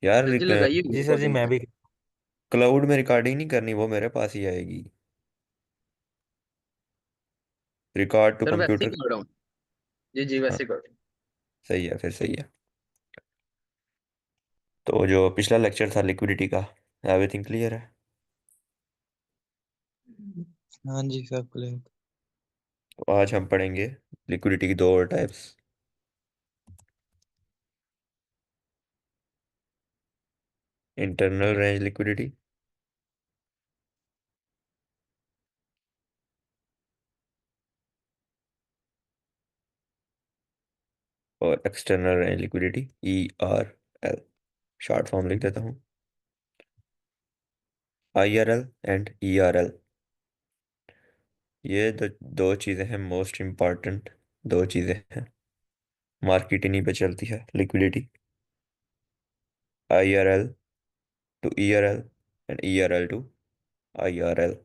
यार सर जी लगाइए जी सर जी, रिकॉर्डिंग। मैं भी। क्लाउड में रिकॉर्डिंग नहीं करनी, वो मेरे पास ही आएगी। रिकॉर्ड टू सर वैसे ही कंप्यूटर। कर रहा हूँ। जी जी हाँ, वैसे ही कर रहा हूँ। सही है, फिर सही है। तो जो पिछला लेक्चर था लिक्विडिटी का, एवरीथिंग क्लियर है? हाँ जी सब क्लियर। तो आज हम पढ़ेंगे लिक्विडिटी की दो और टाइप्स। इंटरनल रेंज लिक्विडिटी और external range liquidity, ERL। Short form लिख देता हूँ, IRL एंड ERL। ये दो चीज़ें हैं, मोस्ट इम्पॉर्टेंट दो चीज़ें हैं। मार्केट इन्हीं पे चलती है, liquidity. IRL to ERL and ERL to IRL।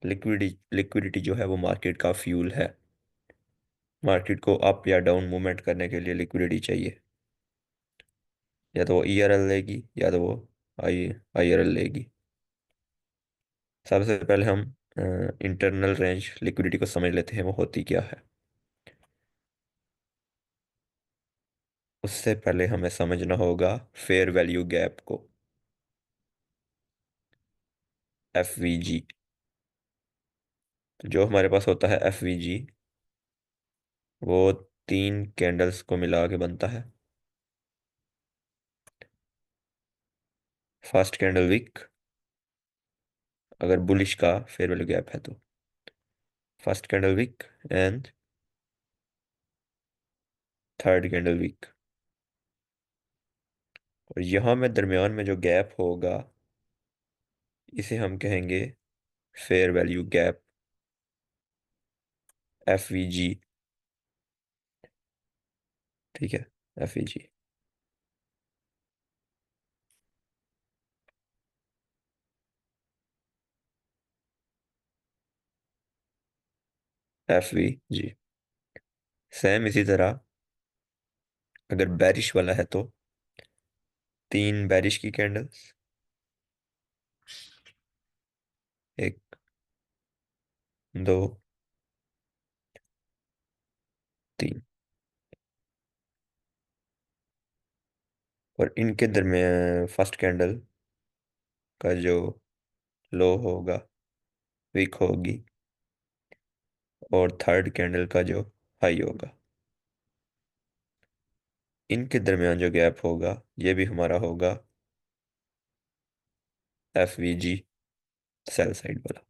Liquidity जो है वो मार्केट का फ्यूल है। मार्केट को अप या डाउन मूवमेंट करने के लिए लिक्विडिटी चाहिए। या तो वो ERL लेगी या तो वो IRL लेगी। सबसे पहले हम इंटरनल रेंज लिक्विडिटी को समझ लेते हैं, वो होती क्या है। उससे पहले हमें समझना होगा फेयर वैल्यू गैप को, FVG। तो जो हमारे पास होता है FVG, वो तीन कैंडल्स को मिला के बनता है। फर्स्ट कैंडल विक, अगर बुलिश का फेयर वैल्यू गैप है तो first candle wick and third candle wick. और यहाँ में दरमियान में जो गैप होगा, इसे हम कहेंगे फेयर वैल्यू गैप, FVG। ठीक है, FVG। FVG सेम इसी तरह, अगर बैरिश वाला है तो तीन बैरिश की कैंडल्स, एक, दो, तीन। और इनके दरमियान फर्स्ट कैंडल का जो लो होगा, वीक होगी, और थर्ड कैंडल का जो हाई होगा। इनके दरमियान जो गैप होगा, ये भी हमारा होगा FVG, सेल साइड वाला।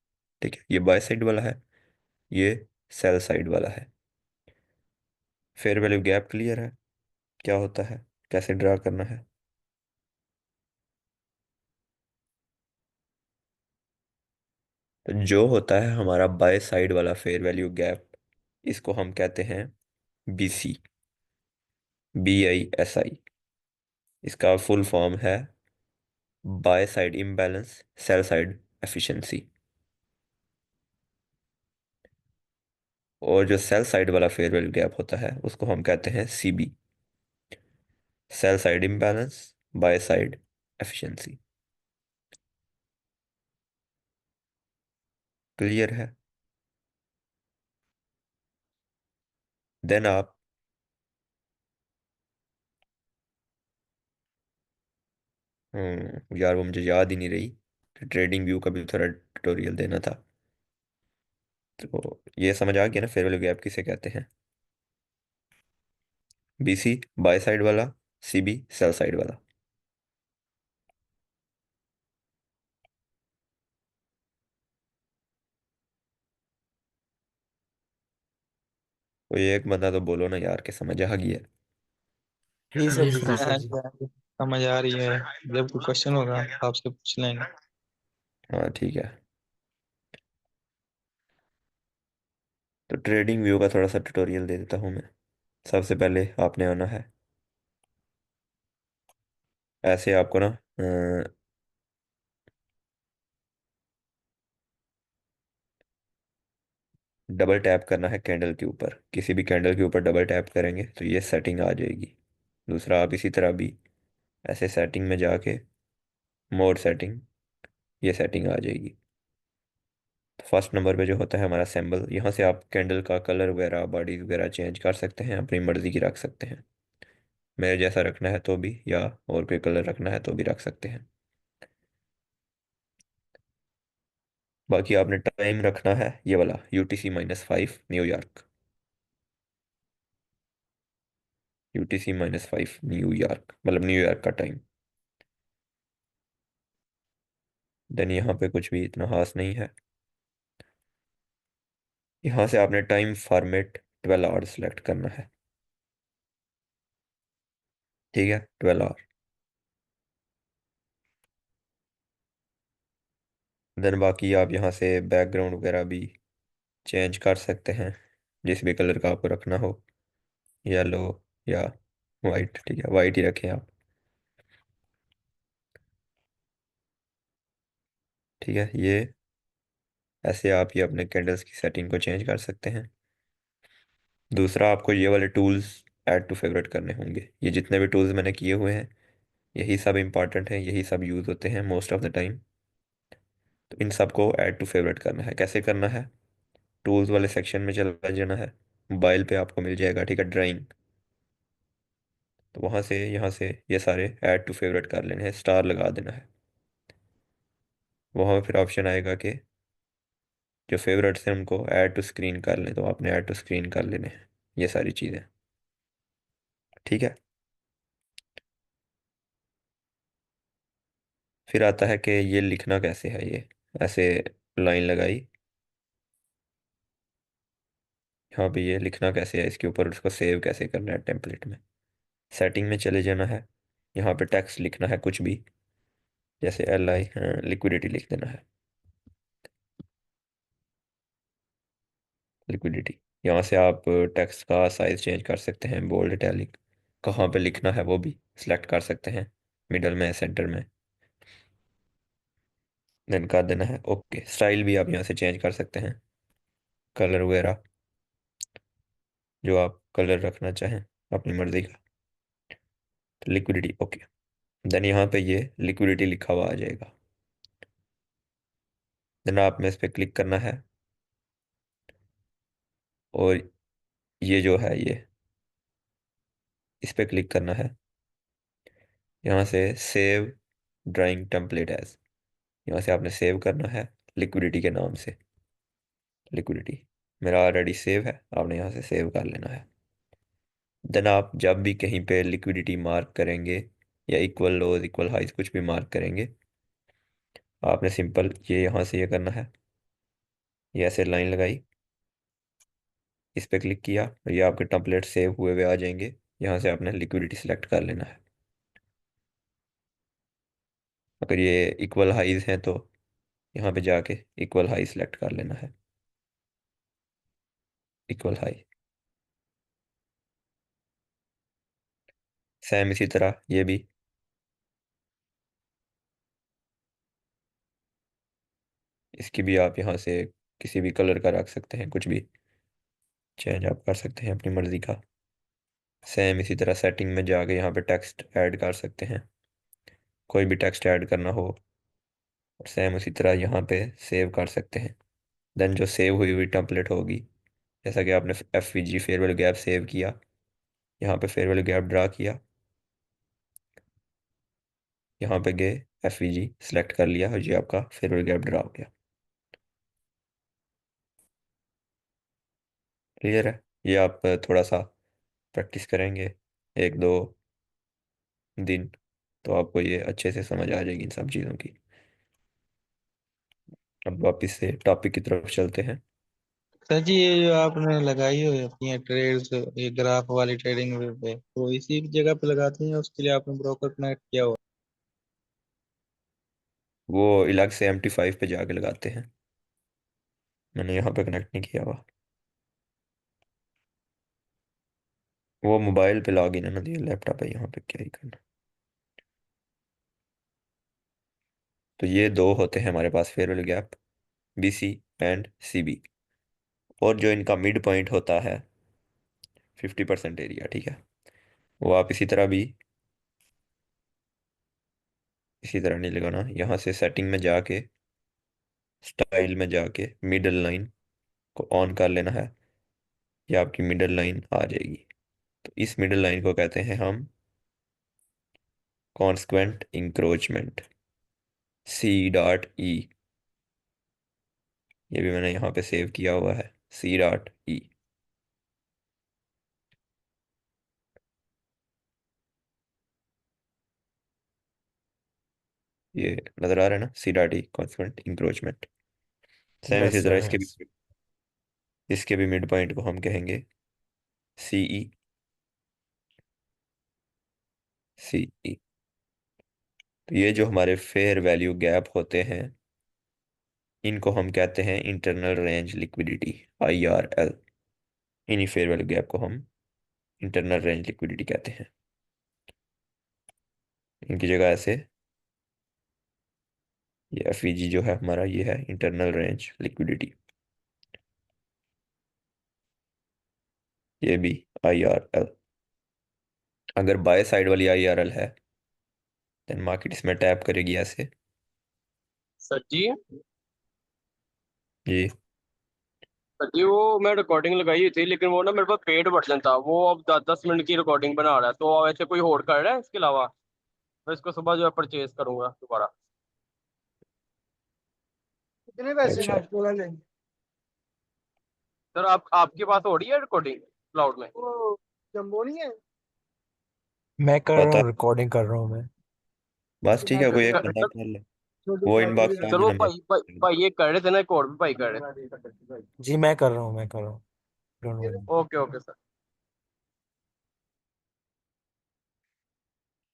ठीक है, ये बाय साइड वाला है, ये सेल साइड वाला है। फेयर वैल्यू गैप क्लियर है, क्या होता है, कैसे ड्रा करना है। तो जो होता है हमारा बाय साइड वाला फेयर वैल्यू गैप, इसको हम कहते हैं BC, BISI। इसका फुल फॉर्म है by side imbalance, sell side efficiency. और जो सेल साइड वाला फेयर वैल्यू गैप होता है उसको हम कहते हैं CB, sell side imbalance, by side efficiency. Clear है? देन आप यार वो मुझे याद ही नहीं रही, ट्रेडिंग व्यू का भी थोड़ा ट्यूटोरियल देना था। तो ये समझ आ गया ना फेयर वैल्यू गैप किसे कहते हैं। BC बाय साइड वाला, CB सेल साइड वाला। कोई एक बंदा तो बोलो ना यार के समझ आ गया। जी सर जी जी, सर हाँ जी। जी, हाँ जी, समझ आ रही है। जब कोई क्वेश्चन होगा आपसे पूछ लेंगे। हाँ ठीक है। तो ट्रेडिंग व्यू का थोड़ा सा ट्यूटोरियल दे देता हूँ मैं। सबसे पहले आपने आना है, ऐसे आपको ना डबल टैप करना है कैंडल के ऊपर। किसी भी कैंडल के ऊपर डबल टैप करेंगे तो ये सेटिंग आ जाएगी दूसरा आप इसी तरह भी ऐसे सेटिंग में जाके मोड सेटिंग, ये सेटिंग आ जाएगी। तो फर्स्ट नंबर पे जो होता है हमारा सिंबल, यहाँ से आप कैंडल का कलर वगैरह बॉडी वगैरह चेंज कर सकते हैं, अपनी मर्ज़ी की रख सकते हैं। मेरे जैसा रखना है तो भी, या और कोई कलर रखना है तो भी रख सकते हैं। बाकी आपने टाइम रखना है ये वाला UTC-5 न्यूयॉर्क, UTC-5 न्यूयॉर्क मतलब न्यूयॉर्क का टाइम। देन यहाँ पे कुछ भी इतना खास नहीं है। यहाँ से आपने टाइम फॉर्मेट 12 आवर सेलेक्ट करना है। ठीक है, 12 आवर। देन बाकी आप यहाँ से बैकग्राउंड वगैरह भी चेंज कर सकते हैं, जिस भी कलर का आपको रखना हो, येलो या वाइट। ठीक है, वाइट ही रखें आप। ठीक है, ये ऐसे आप ये अपने कैंडल्स की सेटिंग को चेंज कर सकते हैं। दूसरा, आपको ये वाले टूल्स ऐड टू फेवरेट करने होंगे। ये जितने भी टूल्स मैंने किए हुए हैं, यही सब इंपॉर्टेंट हैं, यही सब यूज़ होते हैं मोस्ट ऑफ द टाइम। तो इन सब को ऐड टू फेवरेट करना है। कैसे करना है? टूल्स वाले सेक्शन में चला जाना है, मोबाइल पे आपको मिल जाएगा, ठीक है, ड्राइंग। तो वहाँ से यहाँ से ये सारे ऐड टू फेवरेट कर लेने हैं, स्टार लगा देना है। वहाँ फिर ऑप्शन आएगा कि जो फेवरेट्स हैं उनको ऐड टू स्क्रीन कर लें, तो आपने ऐड टू स्क्रीन कर लेने हैं ये सारी चीज़ें। ठीक है, फिर आता है कि ये लिखना कैसे है। ये ऐसे लाइन लगाई, यहाँ पे ये लिखना कैसे है, इसके ऊपर उसको सेव कैसे करना है टेम्पलेट में। सेटिंग में चले जाना है, यहाँ पे टेक्स्ट लिखना है कुछ भी, जैसे LI लिक्विडिटी लिख देना है, लिक्विडिटी। यहाँ से आप टेक्स्ट का साइज चेंज कर सकते हैं, बोल्ड, इटैलिक, कहाँ पे लिखना है वो भी सिलेक्ट कर सकते हैं, मिडल में, सेंटर में। देन कर देना है ओके। स्टाइल भी आप यहाँ से चेंज कर सकते हैं, कलर वगैरह, जो आप कलर रखना चाहें अपनी मर्ज़ी का। तो लिक्विडिटी ओके। देन यहाँ पे ये लिक्विडिटी लिखा हुआ आ जाएगा। देन आप में इस पर क्लिक करना है, और ये जो है ये इस पर क्लिक करना है। यहाँ से सेव ड्राइंग टेम्पलेट एज, यहाँ से आपने सेव करना है लिक्विडिटी के नाम से। लिक्विडिटी मेरा ऑलरेडी सेव है, आपने यहाँ से सेव कर लेना है। देन आप जब भी कहीं पे लिक्विडिटी मार्क करेंगे, या इक्वल लोज इक्वल हाइज कुछ भी मार्क करेंगे, आपने सिंपल ये यहाँ से ये करना है, ये ऐसे लाइन लगाई, इस पे क्लिक किया, और ये आपके टेम्पलेट सेव हुए हुए आ जाएंगे। यहाँ से आपने लिक्विडिटी सेलेक्ट कर लेना है। अगर ये इक्वल हाइज हैं तो यहाँ पे जाके इक्वल हाई सेलेक्ट कर लेना है, इक्वल हाई। सेम इसी तरह ये भी, इसकी भी आप यहाँ से किसी भी कलर का रख सकते हैं, कुछ भी चेंज आप कर सकते हैं अपनी मर्ज़ी का। सेम इसी तरह सेटिंग में जाके यहाँ पे टेक्स्ट ऐड कर सकते हैं, कोई भी टेक्स्ट ऐड करना हो, और सेम उसी तरह यहाँ पे सेव कर सकते हैं। देन जो सेव हुई हुई टेम्पलेट होगी, जैसा कि आपने FVG फेयरवेल गैप सेव किया, यहाँ पे फेयरवेल गैप ड्रा किया, यहाँ पे गए, FVG सेलेक्ट कर लिया, और ये आपका फेयरवेल गैप ड्रा हो गया। क्लियर है? ये आप थोड़ा सा प्रैक्टिस करेंगे 1-2 दिन, तो आपको ये अच्छे से समझ आ जाएगी इन सब चीज़ों की। अब वापस से टॉपिक की तरफ चलते हैं। सर जी, ये जो आपने लगाई हुई अपनी है ट्रेड्स, ये ग्राफ वाली ट्रेडिंग पे, तो इसी जगह पे लगाते हैं, उसके लिए आपने ब्रोकर कनेक्ट किया हुआ? वो अलग से MT5 पे जाके लगाते हैं, मैंने यहाँ पे कनेक्ट नहीं किया हुआ। वो मोबाइल पे लॉग इन है ना, दिया लैपटॉप है, यहाँ पे क्या ही करना। तो ये दो होते हैं हमारे पास, fair value gap, BC and CB। और जो इनका मिड पॉइंट होता है 50% एरिया, ठीक है, वो आप इसी तरह नहीं लगाना, यहाँ से सेटिंग में जाके स्टाइल में जाके मिडल लाइन को ऑन कर लेना है। ये आपकी मिडल लाइन आ जाएगी। तो इस मिडल लाइन को कहते हैं हम कॉन्स्क्वेंट इंक्रोचमेंट, C.E। ये भी मैंने यहाँ पे सेव किया हुआ है, C.E। ये नजर आ रहा है ना, C.E कॉन्स्क्वेंट इंक्रोचमेंट। सेम इसी यस तरह सर यस। इसके भी मिड पॉइंट को हम कहेंगे CE। CE। तो ये जो हमारे फेयर वैल्यू गैप होते हैं, इनको हम कहते हैं इंटरनल रेंज लिक्विडिटी, IRL। इन्हीं फेयर वैल्यू गैप को हम इंटरनल रेंज लिक्विडिटी कहते हैं। इनकी जगह ऐसे, ये FEG जो है हमारा, ये है इंटरनल रेंज लिक्विडिटी। ये भी IRL। अगर बाय साइड वाली IRL है, देन मार्केट इसमें टैप करेगी ऐसे। सर जी। जी। सर जी वो मैं रिकॉर्डिंग लगाई हुई थी, लेकिन वो ना मेरे पास पेड वर्जन था, वो अब 10 10 मिनट की रिकॉर्डिंग बना रहा है, तो वैसे कोई होल्ड कर रहा है इसके अलावा? मैं इसको सुबह जो है परचेज करूंगा दोबारा। कितने पैसे अच्छा। में आपको वाले? सर आपके पास हो रही है रिकॉर्डिंग क्लाउड में? वो जम्बो नहीं है? मैं कर रहा पता। हूँ, रिकॉर्डिंग कर रहा हूँ मैं। बस ठीक है, कोई एक बंदा सर कर ले। वो इनबॉक्स में आ वो जाना मैं। भाई ये कर रहे थे ना, एक और भी भाई कर रहे थे। जी मैं कर रहा हूँ, मैं कर रहा हूँ, don't worry. Okay okay sir.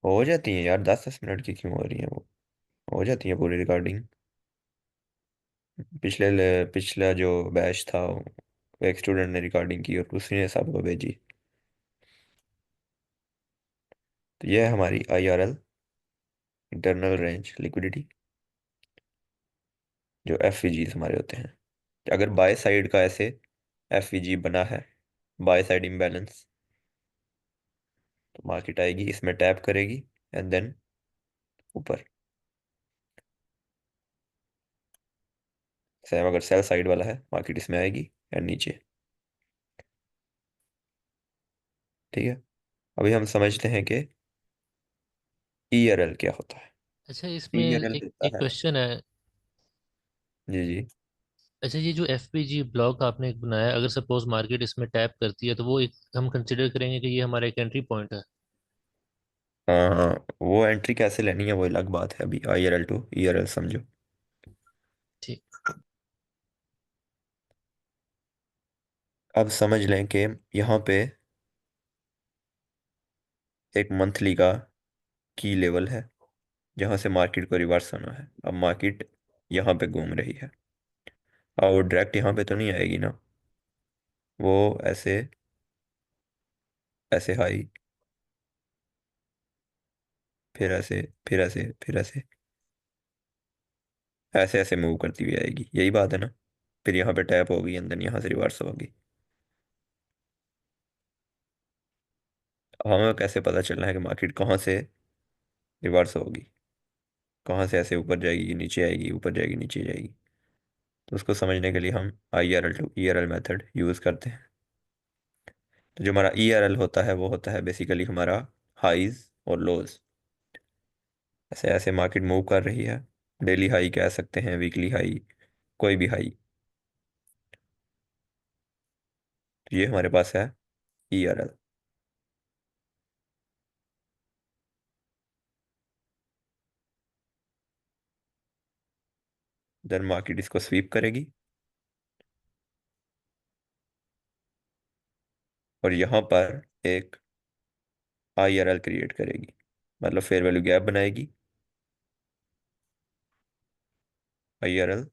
हो जाती है यार, 10 10 मिनट की क्यों हो रही है वो? हो जाती है पूरी रिकॉर्डिंग। पिछला जो बैच था, वो एक स्टूडेंट ने रिकॉर्डिंग की और उसने सबको भेजी। तो ये है हमारी IRL, इंटरनल रेंज लिक्विडिटी, जो FEGs हमारे होते हैं। अगर बाय साइड का ऐसे FEG बना है, बाय साइड इम्बैलेंस, तो मार्केट आएगी इसमें टैप करेगी एंड देन ऊपर। सेम अगर सेल साइड वाला है, मार्केट इसमें आएगी एंड नीचे। ठीक है। अभी हम समझते हैं कि ERL क्या होता है। अच्छा, इसमें ERL एक होता एक है। क्वेश्चन है। जी जी। अच्छा, ये जो FPG ब्लॉक आपने एक बनाया, अगर सपोज मार्केट इसमें टैप करती है तो वो एक हम कंसिडर करेंगे कि ये हमारा एक एंट्री पॉइंट है। हाँ हाँ, वो एंट्री कैसे लेनी है वो अलग बात है। अभी IRL टू ERL समझो। ठीक। अब समझ लें कि यहाँ पे एक मंथली का की लेवल है, जहाँ से मार्केट को रिवर्स होना है। अब मार्केट यहाँ पे घूम रही है, और वो डायरेक्ट यहाँ पे तो नहीं आएगी ना। वो ऐसे, ऐसे हाई, फिर ऐसे, फिर ऐसे, फिर ऐसे, ऐसे ऐसे मूव करती हुई आएगी। यही बात है ना। फिर यहाँ पे टैप होगी एंड यहाँ से रिवर्स होगी। अब हमें कैसे पता चलना है कि मार्केट कहाँ से रिवर्स होगी, कहाँ से ऐसे ऊपर जाएगी नीचे आएगी, ऊपर जाएगी नीचे जाएगी? तो उसको समझने के लिए हम IRL to ERL method use करते हैं। तो जो हमारा ERL होता है, वो होता है बेसिकली हमारा हाईज और लोज। ऐसे ऐसे मार्केट मूव कर रही है, डेली हाई कह सकते हैं, वीकली हाई, कोई भी हाई। तो ये हमारे पास है ERL। देन मार्केट इसको स्वीप करेगी और यहाँ पर एक IRL क्रिएट करेगी, मतलब फेयर वैल्यू गैप बनाएगी। IRL,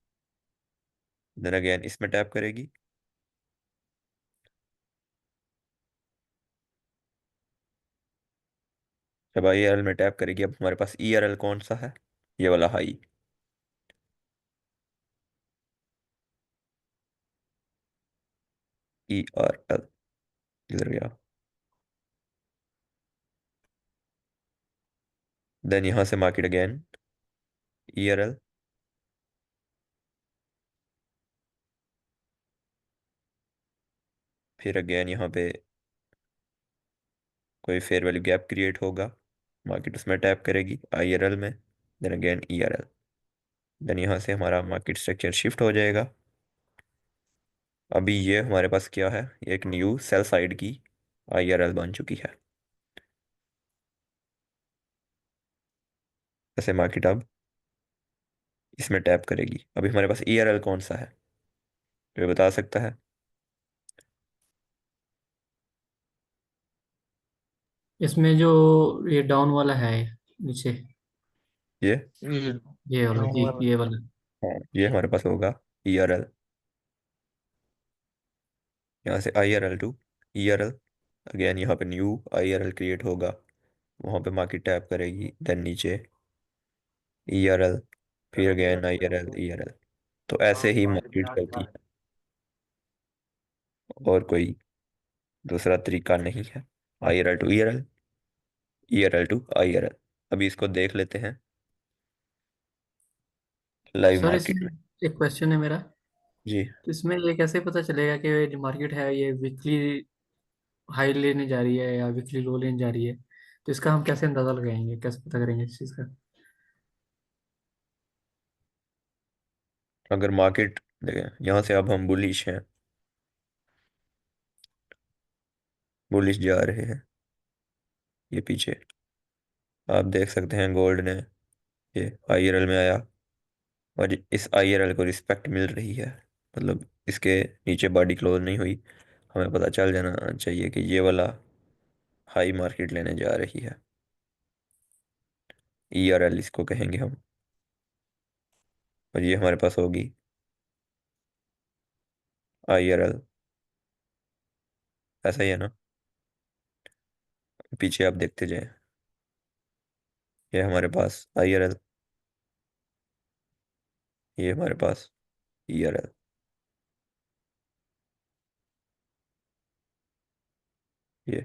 देन अगेन इसमें टैप करेगी। जब IRL में टैप करेगी, अब हमारे पास ERL कौन सा है? ये वाला हाई। ERL इधर गया। देन यहाँ से मार्केट अगेन ERL, फिर अगेन यहाँ पे कोई फेयर वैल्यू गैप क्रिएट होगा, मार्केट उसमें टैप करेगी IRL में, देन अगेन ERL, देन यहाँ से हमारा मार्केट स्ट्रक्चर शिफ्ट हो जाएगा। अभी ये हमारे पास क्या है, एक न्यू सेल साइड की IRL बन चुकी है। ऐसे मार्केट अब इसमें टैप करेगी। अभी हमारे पास ERL कौन सा है, ये बता सकता है? इसमें जो ये डाउन वाला है नीचे, ये ये ये वाला डाउन जी, वाला। ये वाला। हाँ, ये हमारे पास होगा ERL। यहाँ से IRL टू ERL, अगेन यहाँ पे न्यू IRL क्रिएट होगा, वहाँ पे मार्केट टैप करेगी, देन नीचे ERL, फिर अगेन IRL ERL। तो ऐसे ही मार्केट चलती है, और कोई दूसरा तरीका नहीं है। IRL to ERL, ERL to IRL। अभी इसको देख लेते हैं लाइव सर मार्केट इसमें में। एक क्वेश्चन है मेरा। जी, तो इसमें ये कैसे पता चलेगा कि ये जो मार्केट है ये वीकली हाई लेने जा रही है या वीकली लो लेने जा रही है? तो इसका हम कैसे अंदाजा लगाएंगे, कैसे पता करेंगे इस चीज़ का? अगर मार्केट देखें यहाँ से, अब हम बुलिश हैं, बुलिश जा रहे हैं, ये पीछे आप देख सकते हैं गोल्ड ने ये IRL में आया, और इस IRL को रिस्पेक्ट मिल रही है, मतलब इसके नीचे बॉडी क्लोज नहीं हुई। हमें पता चल जाना चाहिए कि ये वाला हाई मार्केट लेने जा रही है, ERL इसको कहेंगे हम। और ये हमारे पास होगी IRL, ऐसा ही है ना? पीछे आप देखते जाएं, ये हमारे पास IRL, ये हमारे पास ERL, ये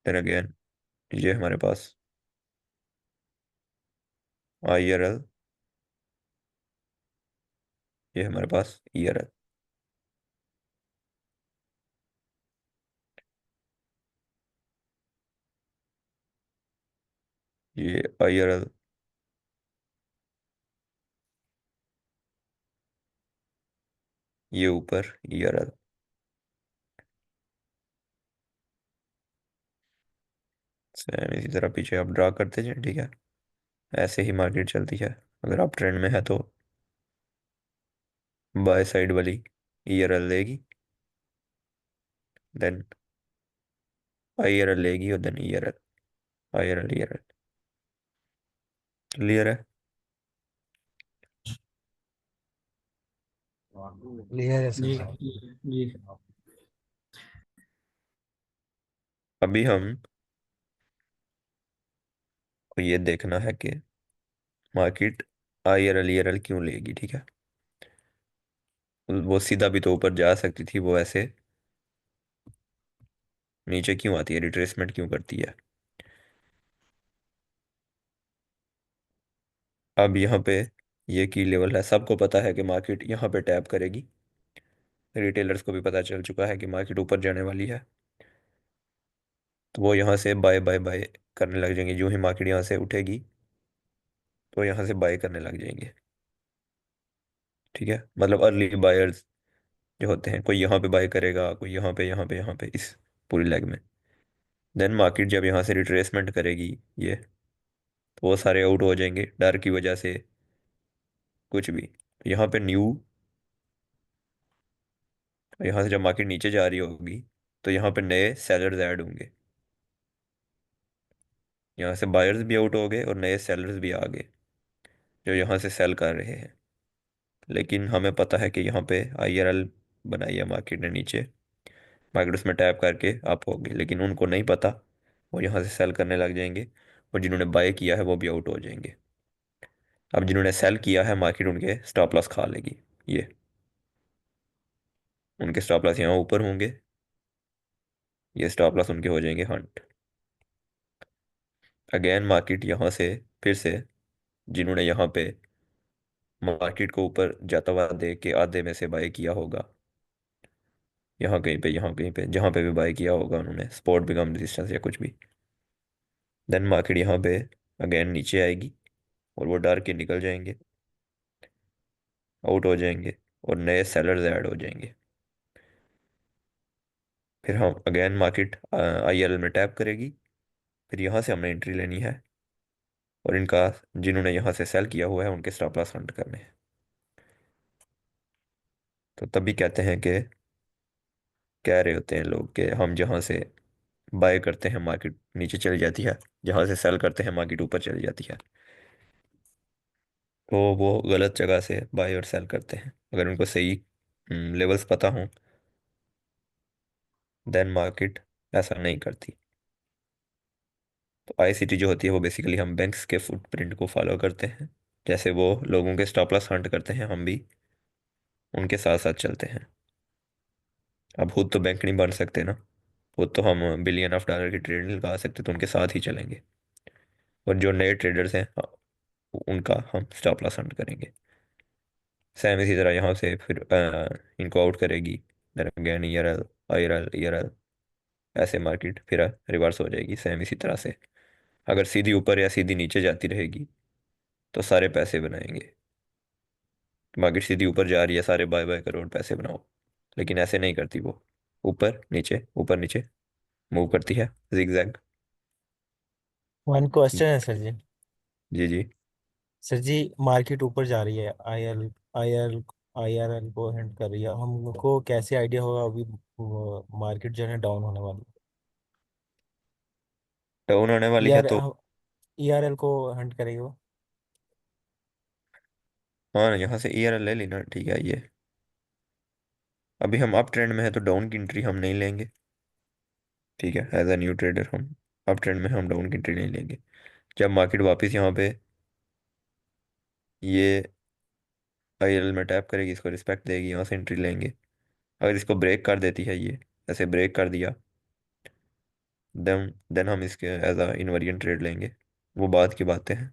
देन अगेन ये हमारे पास IRL, ये हमारे पास ERL। ये IRL, ये ऊपर ERL। सेम इसी तरह पीछे आप ड्रा करते जाएं, ठीक है? ऐसे ही मार्केट चलती है। अगर आप ट्रेंड में है तो बाय साइड वाली ERL लेगी, देन IRL लेगी, और then ERL, IRL ERL। Clear है? क्लियर है सर। जी जी जी। अभी हम को ये देखना है कि मार्केट IRL ERL क्यों लेगी, ठीक है? वो सीधा भी तो ऊपर जा सकती थी, वो ऐसे नीचे क्यों आती है, रिट्रेसमेंट क्यों करती है? अब यहाँ पे ये की लेवल है, सबको पता है कि मार्केट यहाँ पे टैप करेगी, रिटेलर्स को भी पता चल चुका है कि मार्केट ऊपर जाने वाली है, तो वो यहाँ से बाय बाय बाय करने लग जाएंगे। जो ही मार्केट यहाँ से उठेगी तो यहाँ से बाय करने लग जाएंगे, ठीक है? मतलब अर्ली बायर्स जो होते हैं, कोई यहाँ पे बाय करेगा, कोई यहाँ पे, यहाँ पे, यहाँ पे, इस पूरी लेग में। देन मार्केट जब यहाँ से रिट्रेसमेंट करेगी ये, तो वो सारे आउट हो जाएंगे डर की वजह से, कुछ भी। तो यहाँ पे न्यू, यहाँ से जब मार्केट नीचे जा रही होगी तो यहाँ पे नए सेलर्स ऐड होंगे, यहाँ से बायर्स भी आउट हो गए और नए सेलर्स भी आ गए जो यहाँ से सेल कर रहे हैं। लेकिन हमें पता है कि यहाँ पे IRL बनाई है मार्केट ने नीचे, मार्केट उसमें टैप करके अप होगी, लेकिन उनको नहीं पता, वो यहाँ से सेल करने लग जाएंगे, और जिन्होंने बाय किया है वो भी आउट हो जाएंगे। अब जिन्होंने सेल किया है, मार्केट उनके स्टॉप लॉस खा लेगी, ये उनके स्टॉप लॉस यहाँ ऊपर होंगे, ये स्टॉप लॉस उनके हो जाएंगे हंट। अगेन मार्केट यहाँ से फिर से, जिन्होंने यहाँ पे मार्केट को ऊपर जाता हुआ देख के आधे में से बाय किया होगा, यहाँ कहीं पे जहाँ पे भी बाय किया होगा उन्होंने, सपोर्ट भी, कम रेजिस्टेंस या कुछ भी, देन मार्केट यहाँ पे अगेन नीचे आएगी और वो डर के निकल जाएंगे, आउट हो जाएंगे, और नए सेलर्स ऐड हो जाएंगे। फिर हम अगेन मार्केट आईएलएल में टैप करेगी, फिर यहाँ से हमने एंट्री लेनी है, और इनका जिन्होंने यहाँ से सेल किया हुआ है उनके स्टॉप लॉस हंट करने हैं। तो तभी कहते हैं कि, कह रहे होते हैं लोग कि हम जहाँ से बाय करते हैं मार्केट नीचे चली जाती है, जहाँ से सेल करते हैं मार्केट ऊपर चली जाती है। तो वो गलत जगह से बाय और सेल करते हैं। अगर उनको सही लेवल्स पता हों, देन मार्केट ऐसा नहीं करती। तो आईसीटी जो होती है वो बेसिकली हम बैंक्स के फुटप्रिंट को फॉलो करते हैं। जैसे वो लोगों के स्टॉप लॉस हंट करते हैं, हम भी उनके साथ साथ चलते हैं। अब खुद तो बैंक नहीं बन सकते ना, खुद तो हम बिलियन ऑफ डॉलर की ट्रेड नहीं लगा सकते, तो उनके साथ ही चलेंगे। और जो नए ट्रेडर्स हैं उनका हम स्टॉप लॉस हंट करेंगे। सेम इसी तरह यहाँ से फिर इनको आउट करेगी, देन अगेन ईआरएल, आईआरएल, ईआरएल, ऐसे मार्केट फिर रिवर्स हो जाएगी सेम इसी तरह से। अगर सीधी ऊपर या सीधी नीचे जाती रहेगी तो सारे पैसे बनाएंगे। मार्केट सीधी ऊपर जा रही है, सारे बाय बाय करो और पैसे बनाओ, लेकिन ऐसे नहीं करती वो, ऊपर नीचे मूव करती है, जिगजैग। वन क्वेश्चन है सर जी। जी जी। सर जी, मार्केट ऊपर जा रही है, आई एल आईआरएल को हिंट कर रही है, हमको कैसे आइडिया होगा अभी मार्केट जो है डाउन होने वाली? डाउन होने वाली है ईआर तो, ईआरएल को हिंट करेगी वो। हाँ यहाँ से ईआरएल ले लेना, ठीक है। ये अभी हम अप ट्रेंड में है तो डाउन की एंट्री हम नहीं लेंगे, ठीक है। एज अ न्यू ट्रेडर हम अप ट्रेंड में हम डाउन की एंट्री नहीं लेंगे। जब मार्केट वापस यहाँ पे ये आईएलएल में टैप करेगी, इसको रिस्पेक्ट देगी, यहाँ से एंट्री लेंगे। अगर इसको ब्रेक कर देती है, ये ऐसे ब्रेक कर दिया, देन हम इसके एज अ इन्वेरिएंट ट्रेड लेंगे। वो बात की बातें हैं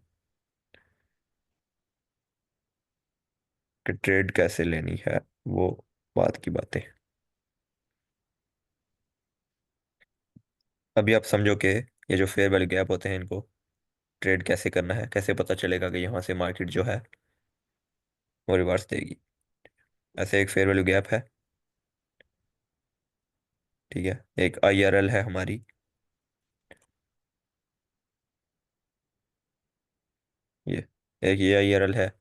कि ट्रेड कैसे लेनी है, वो बात की बातें। अभी आप समझो कि ये जो फेयर वैल्यू गैप होते हैं, इनको ट्रेड कैसे करना है, कैसे पता चलेगा कि यहाँ से मार्केट जो है वो रिवर्स देगी। ऐसे एक फेयर वैल्यू गैप है, ठीक है। एक आईआरएल है हमारी, ये एक ये आईआरएल है,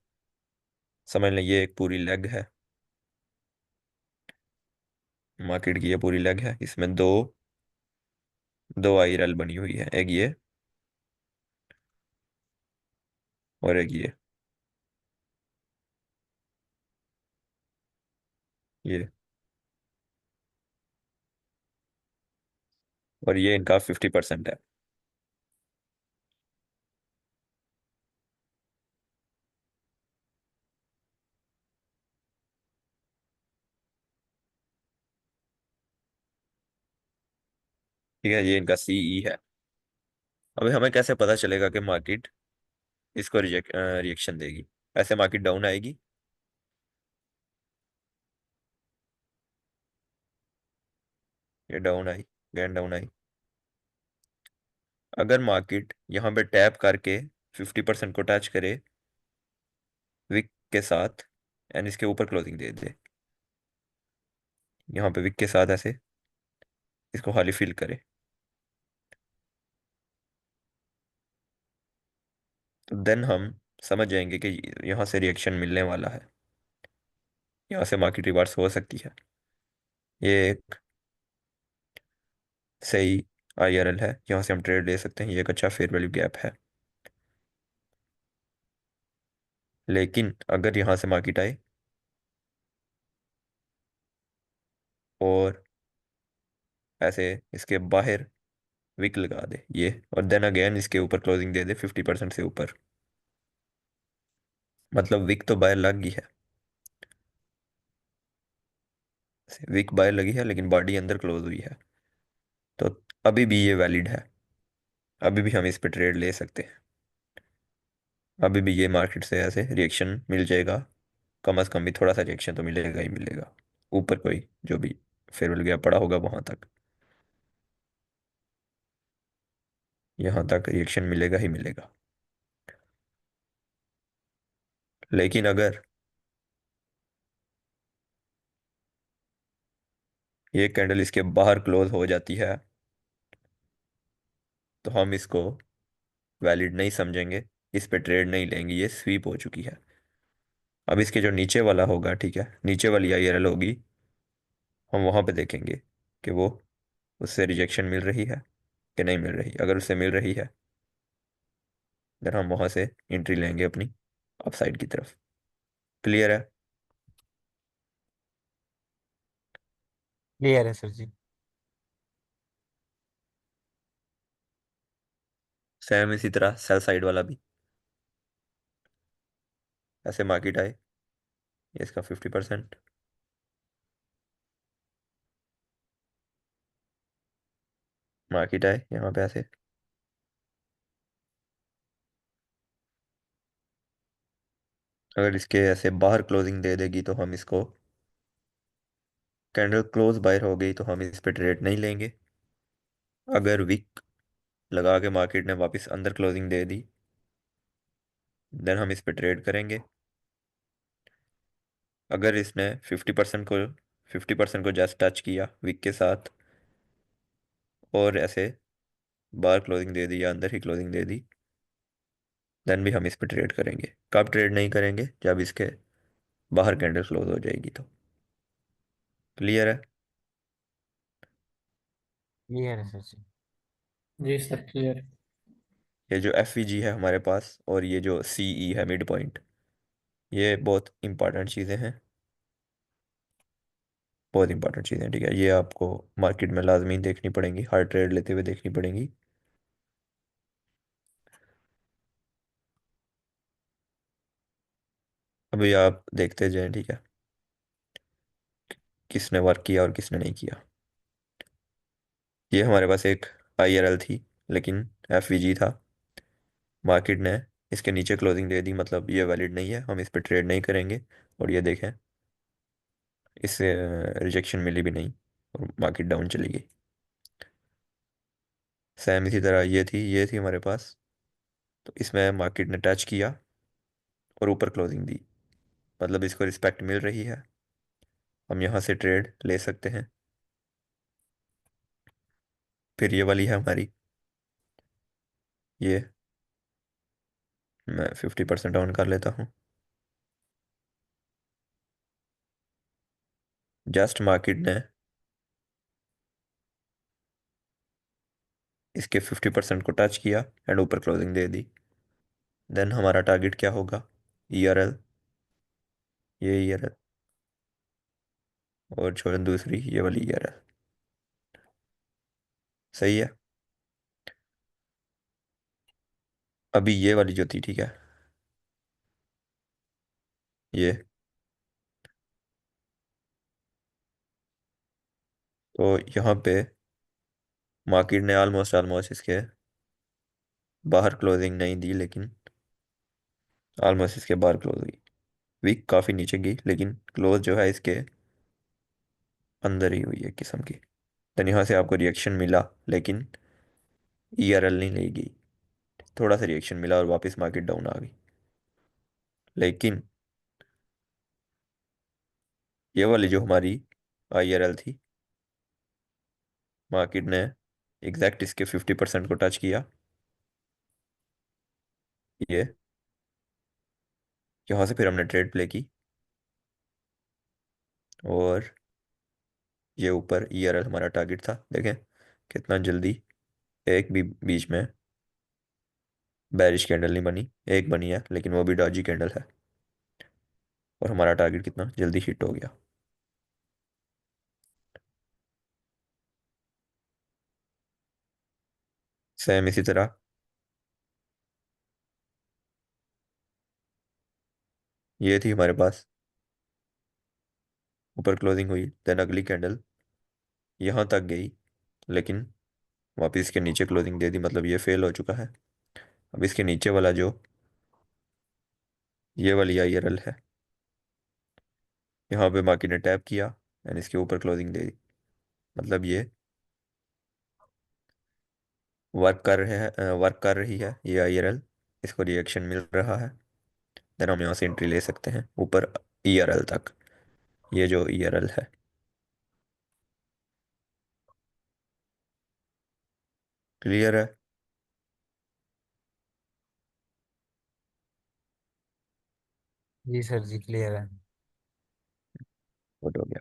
समझ लें ये एक पूरी लेग है, मार्केट की ये पूरी लेग है। इसमें दो दो आईआरएल बनी हुई है, एक ये और एक ये और ये इनका 50% है। ठीक है, ये इनका सीई है। अभी हमें कैसे पता चलेगा कि मार्केट इसको रिएक्शन देगी? ऐसे मार्केट डाउन आएगी, ये डाउन आई, गैन डाउन आई। अगर मार्केट यहाँ पे टैप करके 50% को टच करे विक के साथ, एंड इसके ऊपर क्लोजिंग दे दे, यहाँ पे विक के साथ ऐसे इसको खाली फिल करे, तो देन हम समझ जाएंगे कि यहाँ से रिएक्शन मिलने वाला है, यहाँ से मार्केट रिवर्स हो सकती है। ये एक सही आईआरएल है, यहाँ से हम ट्रेड ले सकते हैं, ये एक अच्छा फेयर वैल्यू गैप है। लेकिन अगर यहाँ से मार्केट आए और ऐसे इसके बाहर विक लगा दे ये, और देन अगेन इसके ऊपर क्लोजिंग दे दे 50% से ऊपर, मतलब विक तो बाहर लग गई है, विक बाहर लगी है लेकिन बॉडी अंदर क्लोज हुई है, तो अभी भी ये वैलिड है। अभी भी हम इस पे ट्रेड ले सकते हैं। अभी भी ये मार्केट से ऐसे रिएक्शन मिल जाएगा, कम से कम भी थोड़ा सा रिएक्शन तो मिलेगा ही मिलेगा। ऊपर कोई जो भी फेयरवेल गया पड़ा होगा वहां तक, यहाँ तक रिएक्शन मिलेगा ही मिलेगा। लेकिन अगर ये कैंडल इसके बाहर क्लोज हो जाती है तो हम इसको वैलिड नहीं समझेंगे, इस पे ट्रेड नहीं लेंगे, ये स्वीप हो चुकी है। अब इसके जो नीचे वाला होगा, ठीक है, नीचे वाली आईआरएल होगी, हम वहां पे देखेंगे कि वो उससे रिजेक्शन मिल रही है कि नहीं मिल रही। अगर उससे मिल रही है देन हम वहां से एंट्री लेंगे अपनी अपसाइड की तरफ। क्लियर है? क्लियर है सर जी। सेम इसी तरह सेल साइड वाला भी ऐसे मार्केट आए, ये इसका 50%, मार्केट आए यहाँ पे ऐसे, अगर इसके ऐसे बाहर क्लोजिंग दे देगी तो हम इसको, कैंडल क्लोज बायर हो गई तो हम इस पे ट्रेड नहीं लेंगे। अगर विक लगा के मार्केट ने वापस अंदर क्लोजिंग दे दी देन हम इस पे ट्रेड करेंगे। अगर इसने 50% को जस्ट टच किया विक के साथ और ऐसे बाहर क्लोजिंग दे दी या अंदर ही क्लोजिंग दे दी देन भी हम इस पे ट्रेड करेंगे। कब ट्रेड नहीं करेंगे? जब इसके बाहर कैंडल क्लोज हो जाएगी तो। क्लियर है? क्लियर है सर जी। जी सर क्लियर। ये जो एफ है हमारे पास और ये जो CE है मिड पॉइंट, ये बहुत इंपॉर्टेंट चीज़ें हैं, बहुत इंपॉर्टेंट चीज़ें, ठीक है। ये आपको मार्केट में लाजमी देखनी पड़ेंगी, हर ट्रेड लेते हुए देखनी पड़ेंगी। अभी आप देखते जाएं, ठीक है, किसने वर्क किया और किसने नहीं किया। ये हमारे पास एक IRL थी लेकिन FVG था, मार्केट ने इसके नीचे क्लोजिंग दे दी, मतलब ये वैलिड नहीं है, हम इस पे ट्रेड नहीं करेंगे। और ये देखें, इससे रिजेक्शन मिली भी नहीं और मार्केट डाउन चली गई। सेम इसी तरह ये थी हमारे पास, तो इसमें मार्केट ने टच किया और ऊपर क्लोजिंग दी, मतलब इसको रिस्पेक्ट मिल रही है, हम यहाँ से ट्रेड ले सकते हैं। फिर ये वाली है हमारी, ये मैं 50% ऑन कर लेता हूँ। जस्ट मार्केट ने इसके 50% को टच किया एंड ऊपर क्लोजिंग दे दी, देन हमारा टारगेट क्या होगा? ERL, ये ERL और जो दूसरी ये वाली ERL। सही है? अभी ये वाली जो थी, ठीक है, ये तो यहाँ पे मार्केट ने ऑलमोस्ट ऑलमोस्ट इसके बाहर क्लोजिंग नहीं दी लेकिन ऑलमोस्ट इसके बाहर क्लोज हुई। वीक काफ़ी नीचे गई लेकिन क्लोज जो है इसके अंदर ही हुई है किस्म की। तो यहाँ से आपको रिएक्शन मिला लेकिन ERL नहीं ले गई, थोड़ा सा रिएक्शन मिला और वापस मार्केट डाउन आ गई। लेकिन ये वाली जो हमारी IRL थी, मार्केट ने एग्जैक्ट इसके 50% को टच किया, ये यहाँ से फिर हमने ट्रेड प्ले की और ये ऊपर ERL हमारा टारगेट था। देखें कितना जल्दी, एक भी बीच में बैरिश कैंडल नहीं बनी, एक बनी है लेकिन वो भी डॉजी कैंडल है और हमारा टारगेट कितना जल्दी हिट हो गया। सेम इसी तरह ये थी हमारे पास, ऊपर क्लोजिंग हुई, देन अगली कैंडल यहाँ तक गई लेकिन वापिस इसके नीचे क्लोजिंग दे दी, मतलब ये फेल हो चुका है। अब इसके नीचे वाला जो ये वाली IRL है, यहाँ पे मार्केट ने टैप किया एंड इसके ऊपर क्लोजिंग दे दी, मतलब ये वर्क कर रही है ये IRL, इसको रिएक्शन मिल रहा है। देन हम यहाँ से एंट्री ले सकते हैं ऊपर ERL तक, ये जो ERL है। क्लियर है? जी सर जी, क्लियर है। गुड हो गया।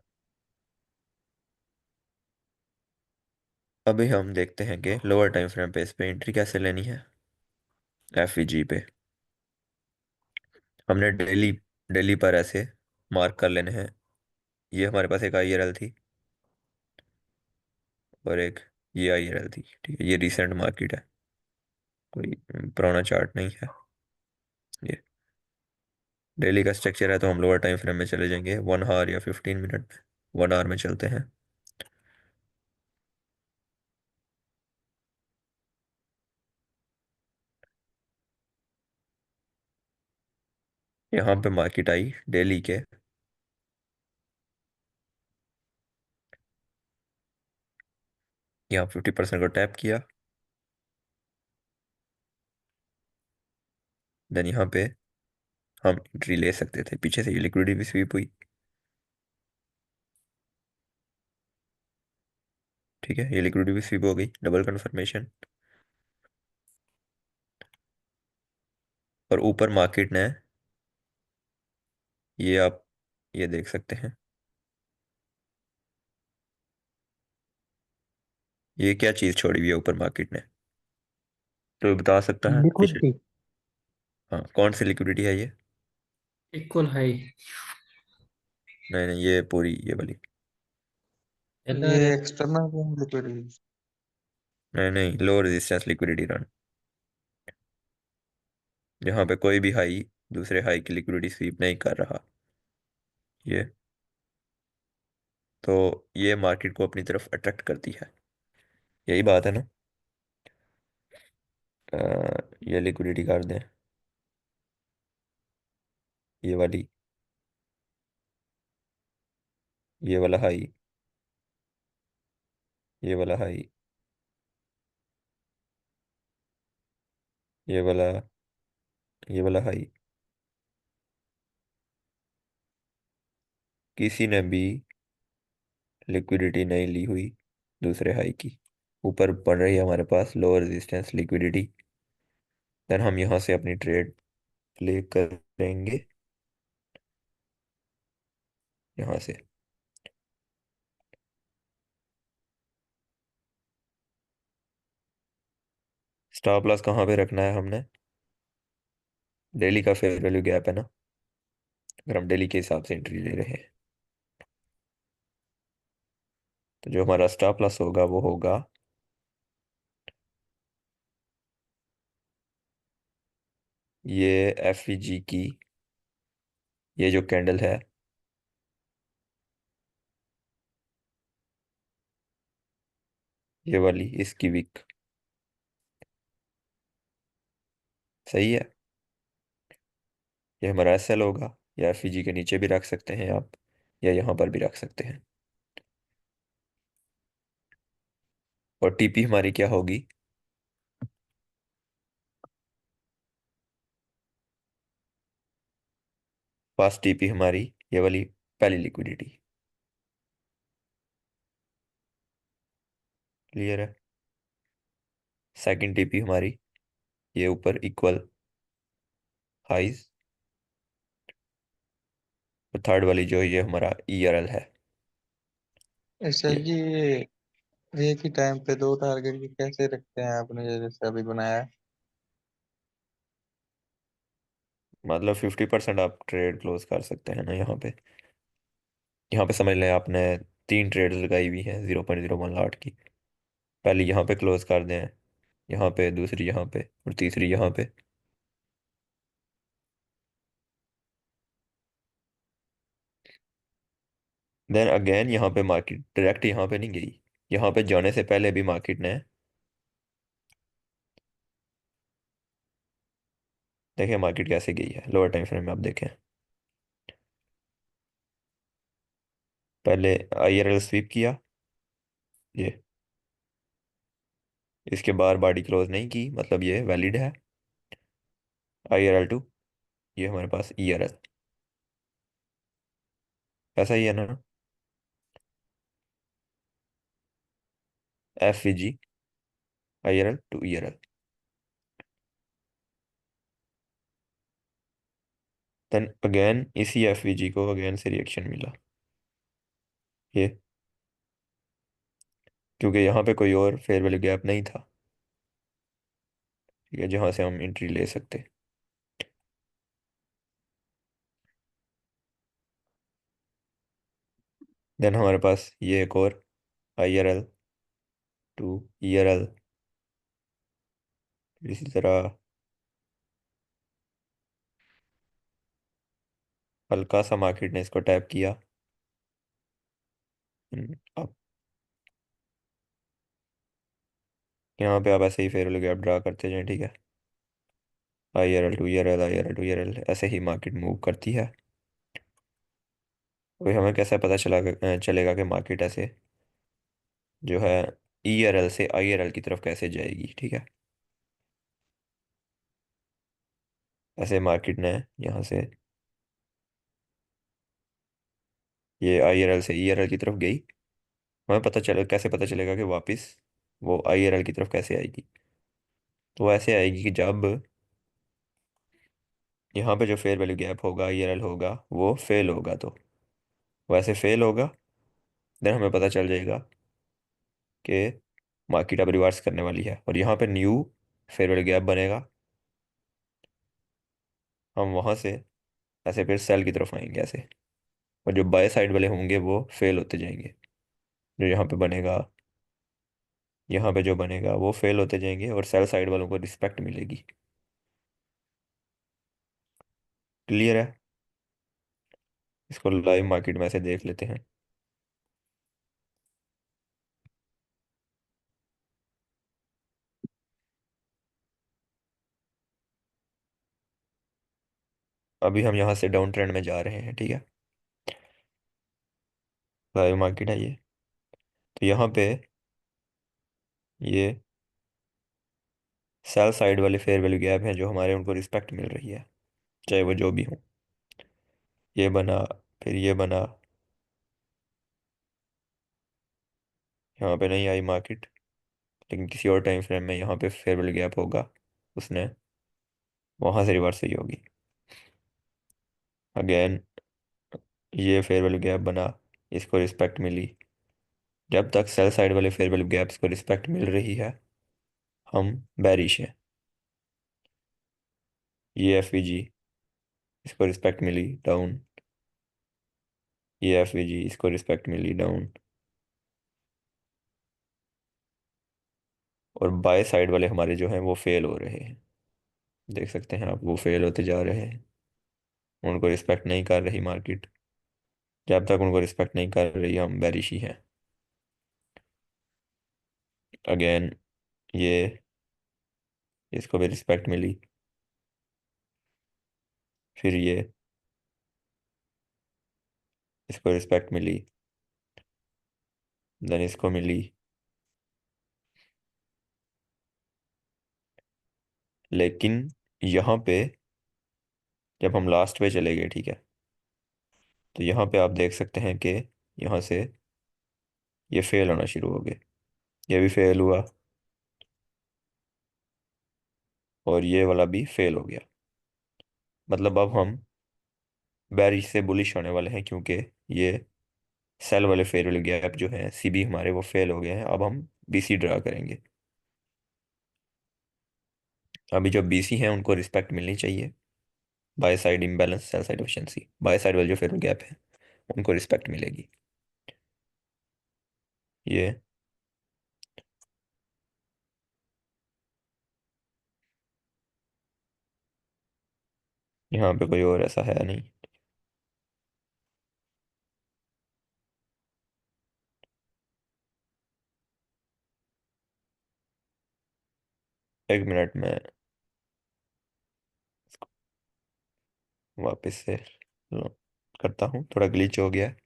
अभी हम देखते हैं कि लोअर टाइम फ्रेम पे इस पे एंट्री कैसे लेनी है। FVG पे हमने डेली डेली पर ऐसे मार्क कर लेने हैं। ये हमारे पास एक IRL थी और एक ये IRL थी, ठीक है। ये रिसेंट मार्केट है, कोई पुराना चार्ट नहीं है। ये डेली का स्ट्रक्चर है, तो हम लोअर टाइम फ्रेम में चले जाएंगे 1 आवर या 15 मिनट में। 1 आवर में चलते हैं। यहाँ पे मार्केट आई डेली के, यहाँ 50% को टैप किया। देन यहाँ पे हम एंट्री ले सकते थे, पीछे से ये लिक्विडिटी भी स्वीप हुई, ठीक है। ये लिक्विडिटी भी स्वीप हो गई, डबल कंफर्मेशन। और ऊपर मार्केट ने, ये आप ये देख सकते हैं, ये क्या चीज़ छोड़ी हुई है ऊपर मार्केट ने, तो बता सकता है पीछे? लिक्विडिटी। हाँ, कौन सी लिक्विडिटी है ये? Equal high. नहीं नहीं, ये पूरी ये वाली। ये LRS। External liquidity. नहीं नहीं, लो रेजिस्टेंस लिक्विडिटी रन, यहाँ पे कोई भी हाई दूसरे हाई की लिक्विडिटी स्वीप नहीं कर रहा ये, तो ये मार्केट को अपनी तरफ अट्रैक्ट करती है। यही बात है ना? अ, ये लिक्विडिटी कर दें, ये वाली, ये वाला हाई, ये वाला हाई, ये वाला, ये वाला हाई, किसी ने भी लिक्विडिटी नहीं ली हुई दूसरे हाई की। ऊपर पड़ रही है हमारे पास लोअर रेजिस्टेंस लिक्विडिटी। देन हम यहाँ से अपनी ट्रेड प्ले करेंगे, यहाँ से। स्टॉप लॉस कहाँ पे रखना है हमने? डेली का फेयर वैल्यू गैप है ना, अगर हम डेली के हिसाब से एंट्री ले रहे हैं, तो जो हमारा स्टॉप लॉस होगा वो होगा ये FVG की, ये जो कैंडल है, ये वाली, इसकी विक। सही है। ये हमारा SL होगा, या FVG के नीचे भी रख सकते हैं आप, या यहाँ पर भी रख सकते हैं। और TP हमारी क्या होगी? फर्स्ट TP हमारी ये वाली पहली लिक्विडिटी। क्लियर है? सेकंड TP हमारी ये ऊपर इक्वल हाइज। और थर्ड वाली जो ये हमारा ERL है, सर ये जी, ये एक ही टाइम पे दो टारगेट की कैसे रखते हैं आपने जैसे अभी बनाया है? मतलब 50% आप ट्रेड क्लोज कर सकते हैं ना यहाँ पे। यहाँ पे समझ लें आपने 3 ट्रेड लगाई हुई हैं 0.01 लाट की। पहली यहाँ पे क्लोज कर दें, यहाँ पे, दूसरी यहाँ पे, और तीसरी यहाँ पे। देन अगेन यहाँ पे मार्केट डायरेक्ट यहाँ पे नहीं गई, यहाँ पे जाने से पहले भी मार्केट ने देखिए मार्केट कैसे गई है लोअर टाइम फ्रेम में, आप देखें। पहले IRL स्वीप किया, ये इसके बार बॉडी क्लोज नहीं की, मतलब ये वैलिड है। IRL2, ये हमारे पास ERL, ऐसा ही है ना। FVG, IRL to ERL, then again इसी FVG को अगेन से रिएक्शन मिला, ये क्योंकि यहाँ पे कोई और फेयर वैल्यू गैप नहीं था, ठीक है, जहाँ से हम एंट्री ले सकते। देन हमारे पास ये एक और IRL टू ERL, इसी तरह हल्का सा मार्केट ने इसको टैप किया। अब यहाँ पे आप ऐसे ही फेयर वैल्यू गैप ड्रा करते जाएं, ठीक है। IRL टू ERL ऐसे ही मार्केट मूव करती है। अभी हमें कैसे पता चलेगा कि मार्केट ऐसे जो है ERL से IRL की तरफ कैसे जाएगी, ठीक है। ऐसे मार्केट ने यहाँ से ये IRL से ERL की तरफ गई, हमें कैसे पता चलेगा कि वापस वो IRL की तरफ कैसे आएगी। तो ऐसे आएगी कि जब यहाँ पे जो फेयर वैल्यू गैप होगा, IRL होगा, वो फेल होगा, तो वैसे फेल होगा, देन हमें पता चल जाएगा कि मार्केट अब रिवर्स करने वाली है, और यहाँ पे न्यू फेयर वैल्यू गैप बनेगा। हम वहाँ से ऐसे फिर सेल की तरफ आएंगे ऐसे, और जो बाय साइड वाले होंगे वो फेल होते जाएंगे। जो यहाँ पे बनेगा, यहाँ पे जो बनेगा वो फेल होते जाएंगे, और सेल साइड वालों को रिस्पेक्ट मिलेगी। क्लियर है। इसको लाइव मार्केट में ऐसे देख लेते हैं। अभी हम यहाँ से डाउन ट्रेंड में जा रहे हैं, ठीक है। लाइव मार्केट है ये। तो यहाँ पे ये सेल साइड वाले फेयर वैल्यू गैप हैं जो हमारे, उनको रिस्पेक्ट मिल रही है, चाहे वो जो भी हो। ये बना, फिर ये बना, यहाँ पे नहीं आई मार्केट, लेकिन किसी और टाइम फ्रेम में यहाँ पे फेयर वैल्यू गैप होगा, उसने वहाँ से रिवर्स ही होगी। अगेन ये फेयर वैल्यू गैप बना, इसको रिस्पेक्ट मिली। जब तक सेल साइड वाले फेयर वैल्यू गैप्स को रिस्पेक्ट मिल रही है, हम बेरिश हैं। ये FVG, इसको रिस्पेक्ट मिली, डाउन। ये FVG, इसको रिस्पेक्ट मिली, डाउन। और बाय साइड वाले हमारे जो हैं वो फेल हो रहे हैं, देख सकते हैं आप, वो फेल होते जा रहे हैं। उनको रिस्पेक्ट नहीं कर रही मार्केट। जब तक उनको रिस्पेक्ट नहीं कर रही, हम बेरिश ही हैं। अगेन ये, इसको भी रिस्पेक्ट मिली, फिर ये, इसको रिस्पेक्ट मिली, देन इसको मिली। लेकिन यहाँ पे जब हम लास्ट पे चले गए, ठीक है, तो यहाँ पे आप देख सकते हैं कि यहाँ से ये फेल होना शुरू हो गए। ये भी फेल हुआ, और ये वाला भी फेल हो गया। मतलब अब हम बेरिश से बुलिश होने वाले हैं, क्योंकि ये सेल वाले फेयर वैल्यू गैप जो है CB हमारे, वो फेल हो गए हैं। अब हम BC ड्रा करेंगे। अभी जो BC हैं उनको रिस्पेक्ट मिलनी चाहिए। By side imbalance, sell side efficiency, by side वाले जो फेयर वैल्यू गैप है उनको रिस्पेक्ट मिलेगी। ये यहाँ पे कोई और ऐसा है नहीं। एक मिनट में वापस से करता हूँ, थोड़ा ग्लिच हो गया है।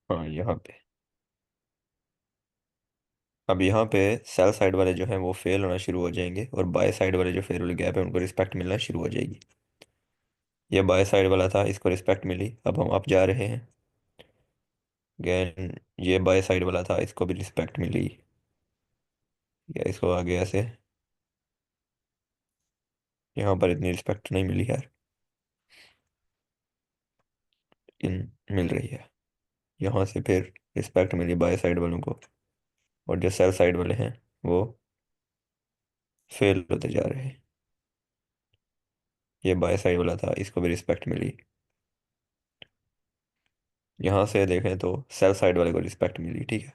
हाँ यहाँ पे, अब यहाँ पे सेल साइड वाले जो हैं वो फेल होना शुरू हो जाएंगे और बाय साइड वाले जो फेयर वाले गैप है उनको रिस्पेक्ट मिलना शुरू हो जाएगी। ये बाय साइड वाला था, इसको रिस्पेक्ट मिली, अब हम अप जा रहे हैं। अगेन ये बाय साइड वाला था, इसको भी रिस्पेक्ट मिली, या इसको आगे ऐसे, यहाँ पर इतनी रिस्पेक्ट नहीं मिली यार, इन मिल रही है। यहाँ से फिर रिस्पेक्ट मिली बाय साइड वालों को, और जो सेल साइड वाले हैं वो फेल होते जा रहे हैं। ये बाय साइड वाला था, इसको भी रिस्पेक्ट मिली। यहाँ से देखें तो सेल साइड वाले को रिस्पेक्ट मिली, ठीक है,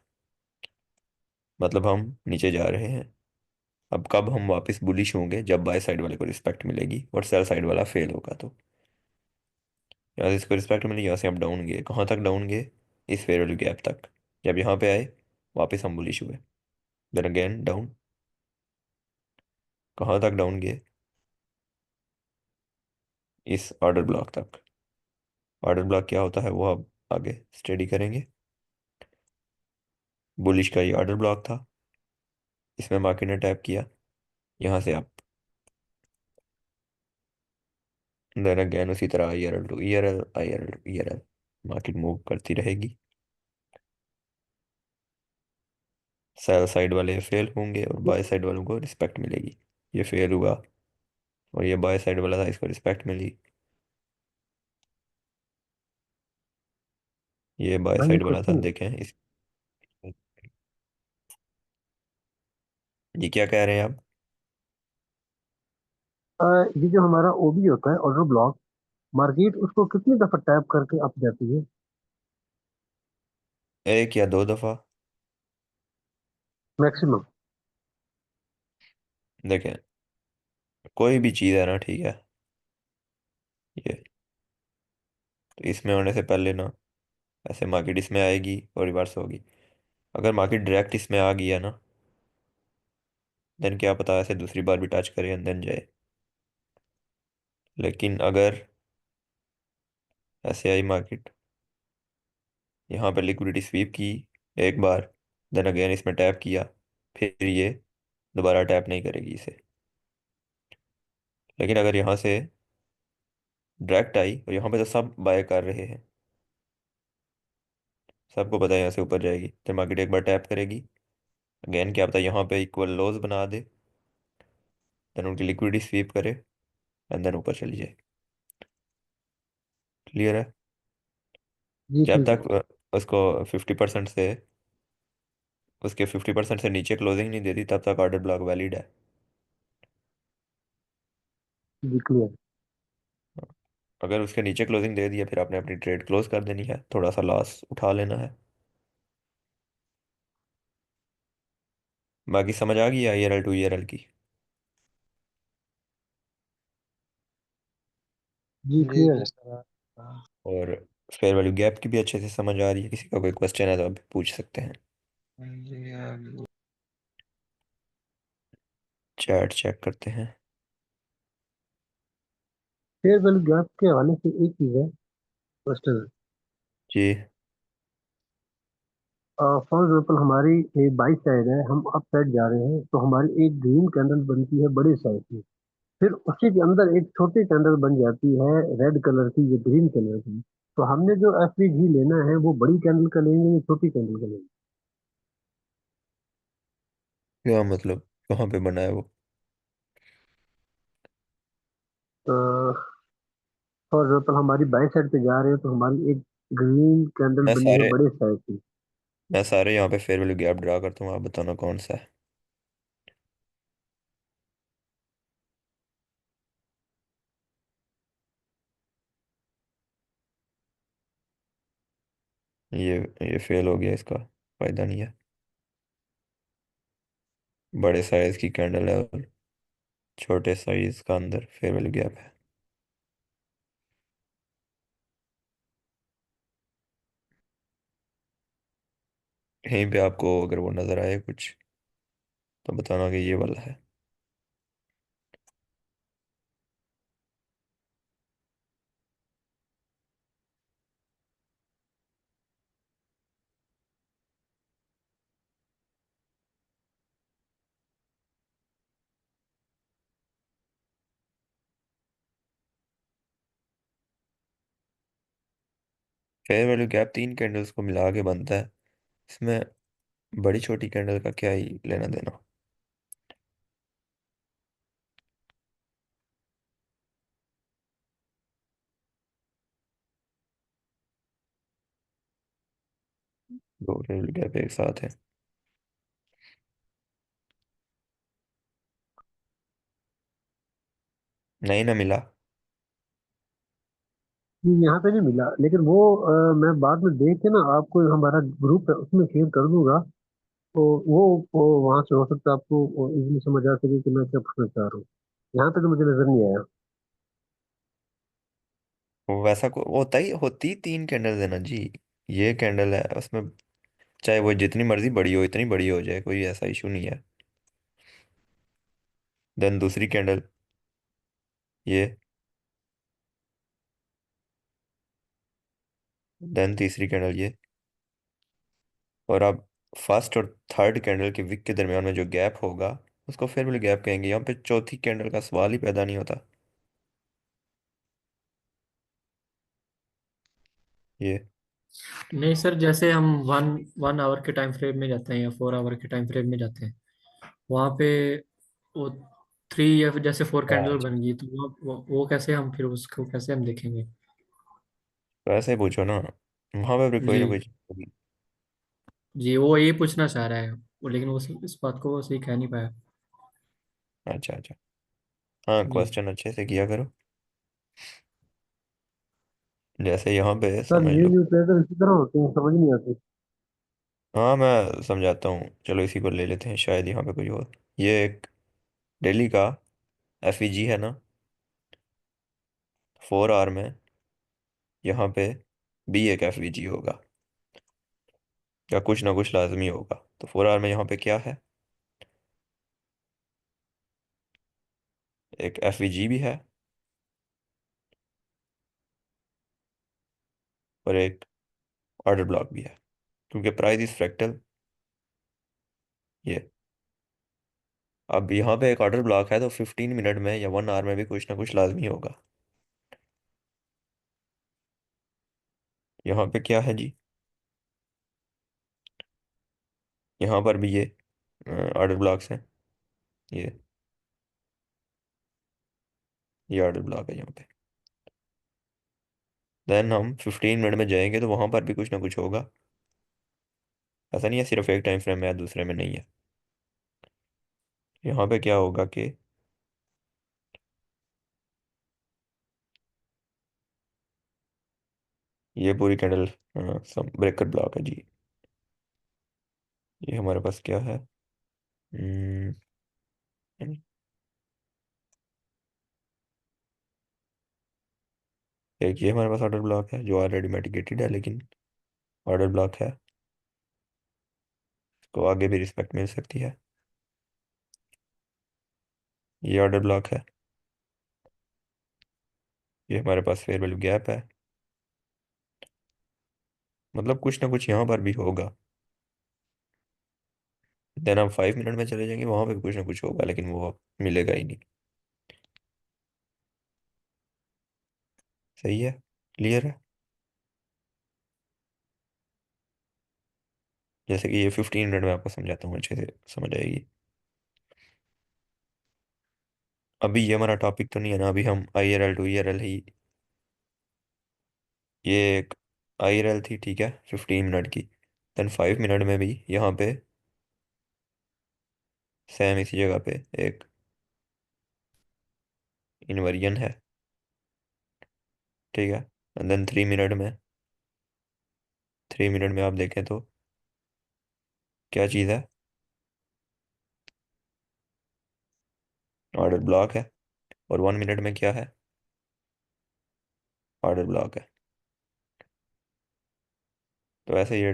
मतलब हम नीचे जा रहे हैं। अब कब हम वापस बुलिश होंगे, जब बाय साइड वाले को रिस्पेक्ट मिलेगी और सेल साइड वाला फेल होगा। तो यहाँ से इसको रिस्पेक्ट मिली, यहाँ से हम डाउन गए, कहाँ तक डाउन गए, इस फेयर वैल्यू गैप तक। जब यहाँ पे आए वापस हम बुलिश हुए, देन अगेन डाउन, कहाँ तक डाउन गए, इस ऑर्डर ब्लॉक तक। ऑर्डर ब्लॉक क्या होता है वो अब आगे स्टडी करेंगे। बुलिश का ये ऑर्डर ब्लॉक था, इसमें मार्केट ने टैप किया, यहाँ से आप देन अगेन उसी तरह IRL to ERL, IRL to ERL, market move करती रहेगी। सेल साइड वाले फेल होंगे और बाय साइड वालों को रिस्पेक्ट मिलेगी। ये फेल हुआ और ये बाय साइड वाला था, इसको रिस्पेक्ट मिली। ये बाय भाई साइड एक वाला था, क्वेश्चन देखें इस, ये क्या कह रहे हैं आप। है, ये जो हमारा ओबी होता है ऑर्डर ब्लॉक, मार्केट उसको कितनी दफा टैप करके अप जाती है? एक या दो दफा। मैक्सिमम? देखें कोई भी चीज़ है ना, ठीक है, ये तो इसमें होने से पहले ना ऐसे मार्केट इसमें आएगी और रिवर्स होगी। अगर मार्केट डायरेक्ट इसमें आ गया ना, देन क्या पता ऐसे दूसरी बार भी टच करे एंड देन जाए। लेकिन अगर ऐसे आई मार्केट, यहाँ पर लिक्विडिटी स्वीप की एक बार, देन अगेन इसमें टैप किया, फिर ये दोबारा टैप नहीं करेगी इसे। लेकिन अगर यहाँ से डायरेक्ट आई और यहाँ पे तो सब बाय कर रहे हैं, सबको पता है यहाँ से ऊपर जाएगी, तो मार्केट एक बार टैप करेगी। अगेन क्या पता यहाँ पे इक्वल लोज बना दे, देन उनकी लिक्विडिटी स्वीप करे एंड देन ऊपर चली जाए। क्लियर है। जी जब ठीक तक है। उसको 50% से, उसके 50% से नीचे क्लोजिंग नहीं देती तब तक ऑर्डर ब्लॉक वैलिड है। जी क्लियर। अगर उसके नीचे क्लोजिंग दे दिया फिर आपने अपनी ट्रेड क्लोज कर देनी है, थोड़ा सा लॉस उठा लेना है। बाकी समझ आ गई IRL टू ERL की। जी जी क्लियर जी है। सर। हाँ, और फेयर वैल्यू गैप की भी अच्छे से समझ आ रही है। किसी का कोई क्वेश्चन है तो आप पूछ सकते हैं। जी हाँ। चैट चेक करते हैं। फेयर वैल्यू गैप के हवाले से एक चीज है क्वेश्चन। जी। फॉर एग्जाम्पल हमारी एक बाई साइड है, हम अप साइड जा रहे हैं, तो हमारी एक ग्रीन कैंडल बनती है बड़े साइज की। फिर उसी के अंदर एक छोटी कैंडल बन जाती है रेड कलर की या ग्रीन कलर की। तो हमने जो एफवीजी लेना है वो बड़ी कैंडल का लेंगे या छोटी कैंडल का लेंगे? क्या मतलब, कहाँ पे बना है वो। फॉर एग्जाम्पल हमारी बाई साइड पे जा रहे हैं, तो हमारी एक ग्रीन कैंडल मैं बनी है सारे बड़े साइज की। मैं सारे यहाँ पे फेयर वैल्यू गैप ड्रा करता हूँ, आप बताना कौन सा है। ये फेल हो गया, इसका फायदा नहीं है। बड़े साइज की कैंडल है और छोटे साइज का अंदर फेयर वैल्यू गैप है। यहीं पे आपको अगर वो नज़र आए कुछ तो बताना कि ये वाला है। फेयर वैल्यू गैप 3 कैंडल्स को मिला के बनता है, इसमें बड़ी छोटी कैंडल का क्या ही लेना देना। दो फेयर वैल्यू गैप एक साथ है। नहीं ना मिला। जी यहाँ पे नहीं मिला, लेकिन वो मैं बाद में देख के ना आपको हमारा ग्रुप है उसमें शेयर कर दूंगा। तो वो वहां से हो सकता है आपको इजीली समझ आ सके कि मैं क्या पूछना चाह रहा हूँ। यहाँ पे तो मुझे नजर नहीं आया। वो वैसा को होती 3 कैंडल देना जी। ये कैंडल है उसमें, चाहे वो जितनी मर्जी बड़ी हो इतनी बड़ी हो जाए, कोई ऐसा इशू नहीं है। देन दूसरी कैंडल ये, देन तीसरी कैंडल ये, और अब फर्स्ट और थर्ड कैंडल के विक के दरमियान में जो गैप होगा उसको फिर वैल्यू गैप कहेंगे। यहाँ पे चौथी कैंडल का सवाल ही पैदा नहीं होता। ये नहीं सर, जैसे हम 1 आवर के टाइम फ्रेम में जाते हैं या 4 आवर के टाइम फ्रेम में जाते हैं, वहाँ पे वो 3 या फिर जैसे 4 कैंडल अच्छा, बन गई, तो वो कैसे हम फिर उसको कैसे हम देखेंगे? तो ऐसे ही पूछो ना, वहां पे भी कोई जी। ना कोई चीज़ होगी। जी, वो ये पूछना चाह रहा है वो, लेकिन वो इस बात को वो सही कह नहीं पाया। अच्छा अच्छा। हाँ, जी। क्वेश्चन अच्छे से किया करो। जैसे यहाँ पे सर समझ ये लो। जो ट्रेडर इसी तरह होते हैं, समझ नहीं आती। हाँ मैं समझाता हूँ, चलो इसी को ले लेते हैं, शायद यहाँ पे कोई और। ये एक डेली का एफईजी है ना, 4 आवर में यहाँ पे भी एक एफईजी होगा, या कुछ ना कुछ लाजमी होगा। तो 4 आवर में यहाँ पे क्या है, एक एफईजी भी है और एक ऑर्डर ब्लॉक भी है, क्योंकि प्राइस इज फ्रैक्टल। ये अब यहाँ पे एक ऑर्डर ब्लॉक है तो 15 मिनट में या 1 आवर में भी कुछ ना कुछ लाजमी होगा। यहाँ पे क्या है जी, यहाँ पर भी ये ऑर्डर ब्लॉक्स हैं। ये ये ऑर्डर ब्लॉक है यहाँ पे। देन हम 15 मिनट में जाएंगे तो वहां पर भी कुछ ना कुछ होगा। ऐसा नहीं है सिर्फ एक टाइम फ्रेम में है दूसरे में नहीं है। यहाँ पे क्या होगा कि ये पूरी कैंडल सब ब्रेकर ब्लॉक है जी। ये हमारे पास क्या है, हम्म, एक ये हमारे पास ऑर्डर ब्लॉक है जो ऑलरेडी मिटिगेटेड है, लेकिन ऑर्डर ब्लॉक है, इसको आगे भी रिस्पेक्ट मिल सकती है। ये ऑर्डर ब्लॉक है, ये हमारे पास फेयर वैल्यू गैप है, मतलब कुछ ना कुछ यहाँ पर भी होगा। देन हम 5 मिनट में चले जाएंगे, वहां पे भी कुछ ना कुछ होगा, लेकिन वो मिलेगा ही नहीं। सही है, क्लियर है। जैसे कि ये 15 मिनट में आपको समझाता हूँ, अच्छे से समझ आएगी। अभी ये हमारा टॉपिक तो नहीं है ना, अभी हम IRL टू ERL ही, ये एक IRL थी ठीक है 15 मिनट की। देन 5 मिनट में भी यहाँ पे सेम इसी जगह पे एक इन्वर्जन है, ठीक है। एंड देन 3 मिनट में आप देखें तो क्या चीज़ है, ऑर्डर ब्लॉक है। और 1 मिनट में क्या है, ऑर्डर ब्लॉक है। तो ऐसे ये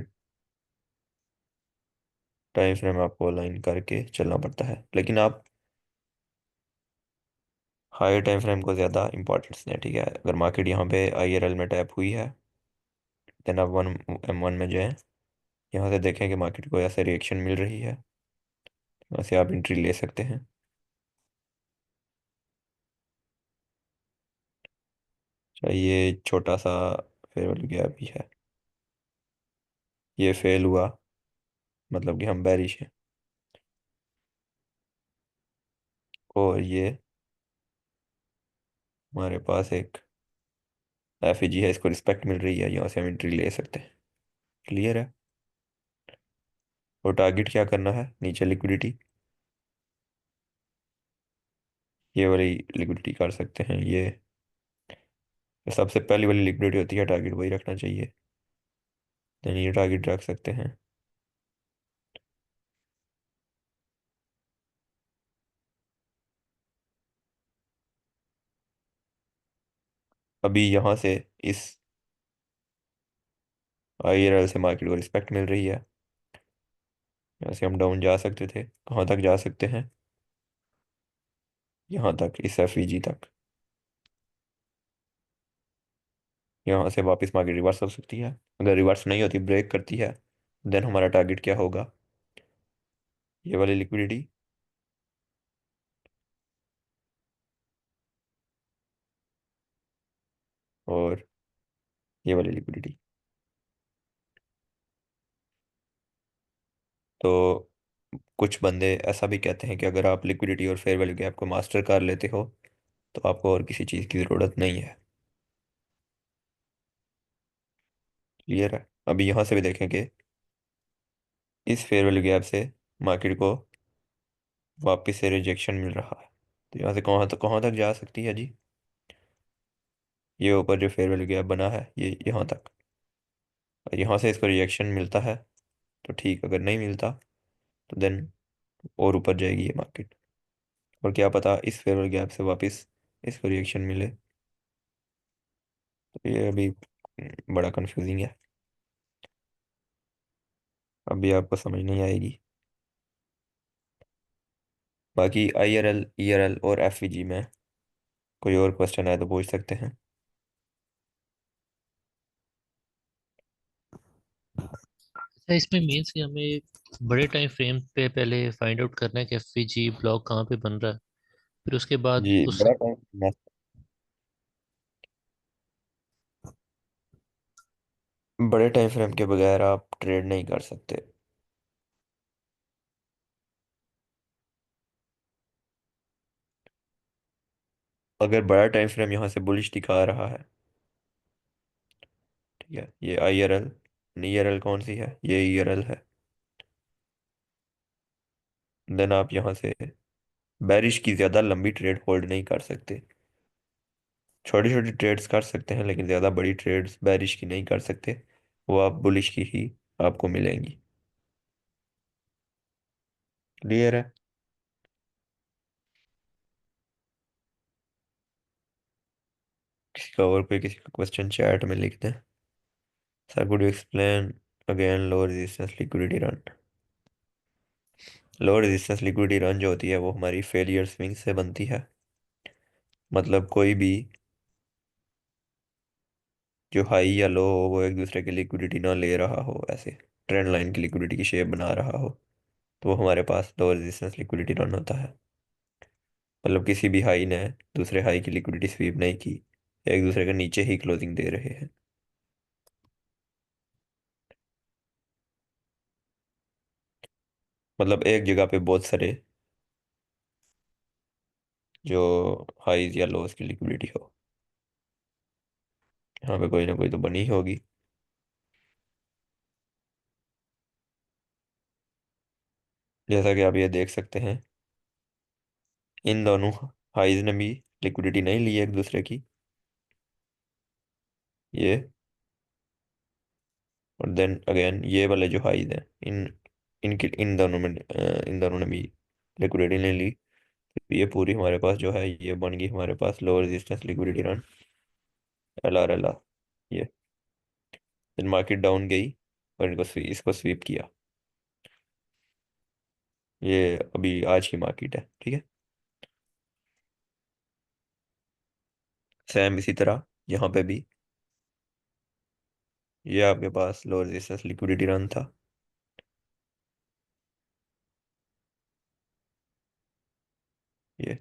टाइम फ्रेम आपको अलाइन करके चलना पड़ता है, लेकिन आप हाई टाइम फ्रेम को ज़्यादा इंपॉर्टेंस दें, ठीक है। अगर मार्केट यहाँ पे IRL में टैप हुई है, देन आप M1 में जाएं, यहाँ से देखें कि मार्केट को ऐसे रिएक्शन मिल रही है, वैसे आप एंट्री ले सकते हैं। ये छोटा सा फेयरवेल गैप भी है, ये फेल हुआ मतलब कि हम बेरिश हैं। और ये हमारे पास एक FEG है, इसको रिस्पेक्ट मिल रही है, यहाँ से हम एंट्री ले सकते हैं। क्लियर है। और टारगेट क्या करना है, नीचे लिक्विडिटी, ये वाली लिक्विडिटी कर सकते हैं। ये सबसे पहली वाली लिक्विडिटी होती है, टारगेट वही रखना चाहिए। देन ये टारगेट रख सकते हैं। अभी यहाँ से इस IRL से मार्केट को रिस्पेक्ट मिल रही है, यहाँ से हम डाउन जा सकते थे, कहाँ तक जा सकते हैं, यहाँ तक, इस FEG तक। यहाँ से वापस मार्केट रिवर्स हो सकती है, अगर रिवर्स नहीं होती, ब्रेक करती है, देन हमारा टारगेट क्या होगा, ये वाली लिक्विडिटी और ये वाली लिक्विडिटी। तो कुछ बंदे ऐसा भी कहते हैं कि अगर आप लिक्विडिटी और फेयर वैल्यू गैप को मास्टर कर लेते हो तो आपको और किसी चीज़ की ज़रूरत नहीं है। क्लियर है। अभी यहाँ से भी देखें कि इस फेयर वैल्यू गैप से मार्केट को वापस से रिजेक्शन मिल रहा है, तो यहाँ से कहाँ तक जा सकती है जी, ये ऊपर जो फेयर वैल्यू गैप बना है ये यहाँ तक। और यहाँ से इसको रिजेक्शन मिलता है तो ठीक, अगर नहीं मिलता तो देन और ऊपर जाएगी ये मार्केट। और क्या पता इस फेयर वैल्यू गैप से वापस इसको रिएक्शन मिले। तो ये अभी बड़ा कंफ्यूजिंग है, अभी आपको समझ नहीं आएगी। बाकी IRL ERL और FVG में कोई और क्वेश्चन है तो पूछ सकते हैं। अच्छा, इसमें मीन्स कि हमें बड़े टाइम फ्रेम पे पहले फाइंड आउट करना है कि एफवीजी ब्लॉक कहाँ पे बन रहा है, फिर उसके बाद जी, उस बड़ा टाइम, बड़े टाइम फ्रेम के बगैर आप ट्रेड नहीं कर सकते। अगर बड़ा टाइम फ्रेम यहाँ से बुलिश दिखा रहा है, ठीक है, ये IRL, ERL कौन सी है, ये ERL है, देन आप यहाँ से बैरिश की ज़्यादा लंबी ट्रेड होल्ड नहीं कर सकते। छोटी छोटी ट्रेड्स कर सकते हैं, लेकिन ज़्यादा बड़ी ट्रेड्स बैरिश की नहीं कर सकते, वो आप बुलिश की ही आपको मिलेंगी। क्लियर है। किसी का और कोई किसी का क्वेश्चन चैट में लिख दें। Sir could you explain again low resistance liquidity run. Low resistance liquidity run जो होती है वो हमारी फेलियर स्विंग से बनती है। मतलब कोई भी जो हाई या लो हो वो एक दूसरे की लिक्विडिटी ना ले रहा हो, ऐसे ट्रेंड लाइन की लिक्विडिटी की शेप बना रहा हो, तो वो हमारे पास लो रेजिस्टेंस लिक्विडिटी रन होता है। मतलब किसी भी हाई ने दूसरे हाई की लिक्विडिटी स्वीप नहीं की, एक दूसरे के नीचे ही क्लोजिंग दे रहे हैं। मतलब एक जगह पे बहुत सारे जो हाईज या लोज की लिक्विडिटी हो, यहाँ पे कोई ना कोई तो बनी ही होगी। जैसा कि आप ये देख सकते हैं, इन दोनों हाइज ने भी लिक्विडिटी नहीं ली है एक दूसरे की। ये और देन अगेन ये वाले जो हाइज हैं, इनके इन दोनों ने भी लिक्विडिटी नहीं ली। तो ये पूरी हमारे पास जो है ये बन गई हमारे पास low resistance liquidity run, LR ये। फिर मार्केट डाउन गई और इसको स्वीप किया। ये अभी आज की मार्केट है, ठीक है। सेम इसी तरह यहाँ पे भी ये आपके पास लो रेजिस्टेंस लिक्विडिटी रन था। ये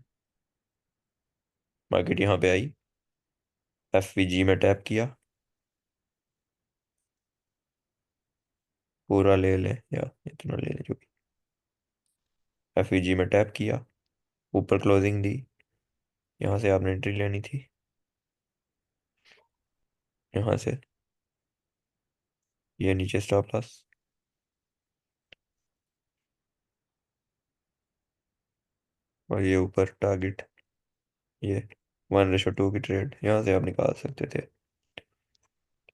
मार्केट यहाँ पे आई, FVG में टैप किया, पूरा ले ले या इतना ले ले जो भी। FVG में टैप किया, ऊपर क्लोजिंग दी, यहाँ से आपने एंट्री लेनी थी, यहाँ से ये नीचे स्टॉप लॉस, और ये ऊपर टारगेट। ये 1:2 की ट्रेड यहाँ से आप निकाल सकते थे,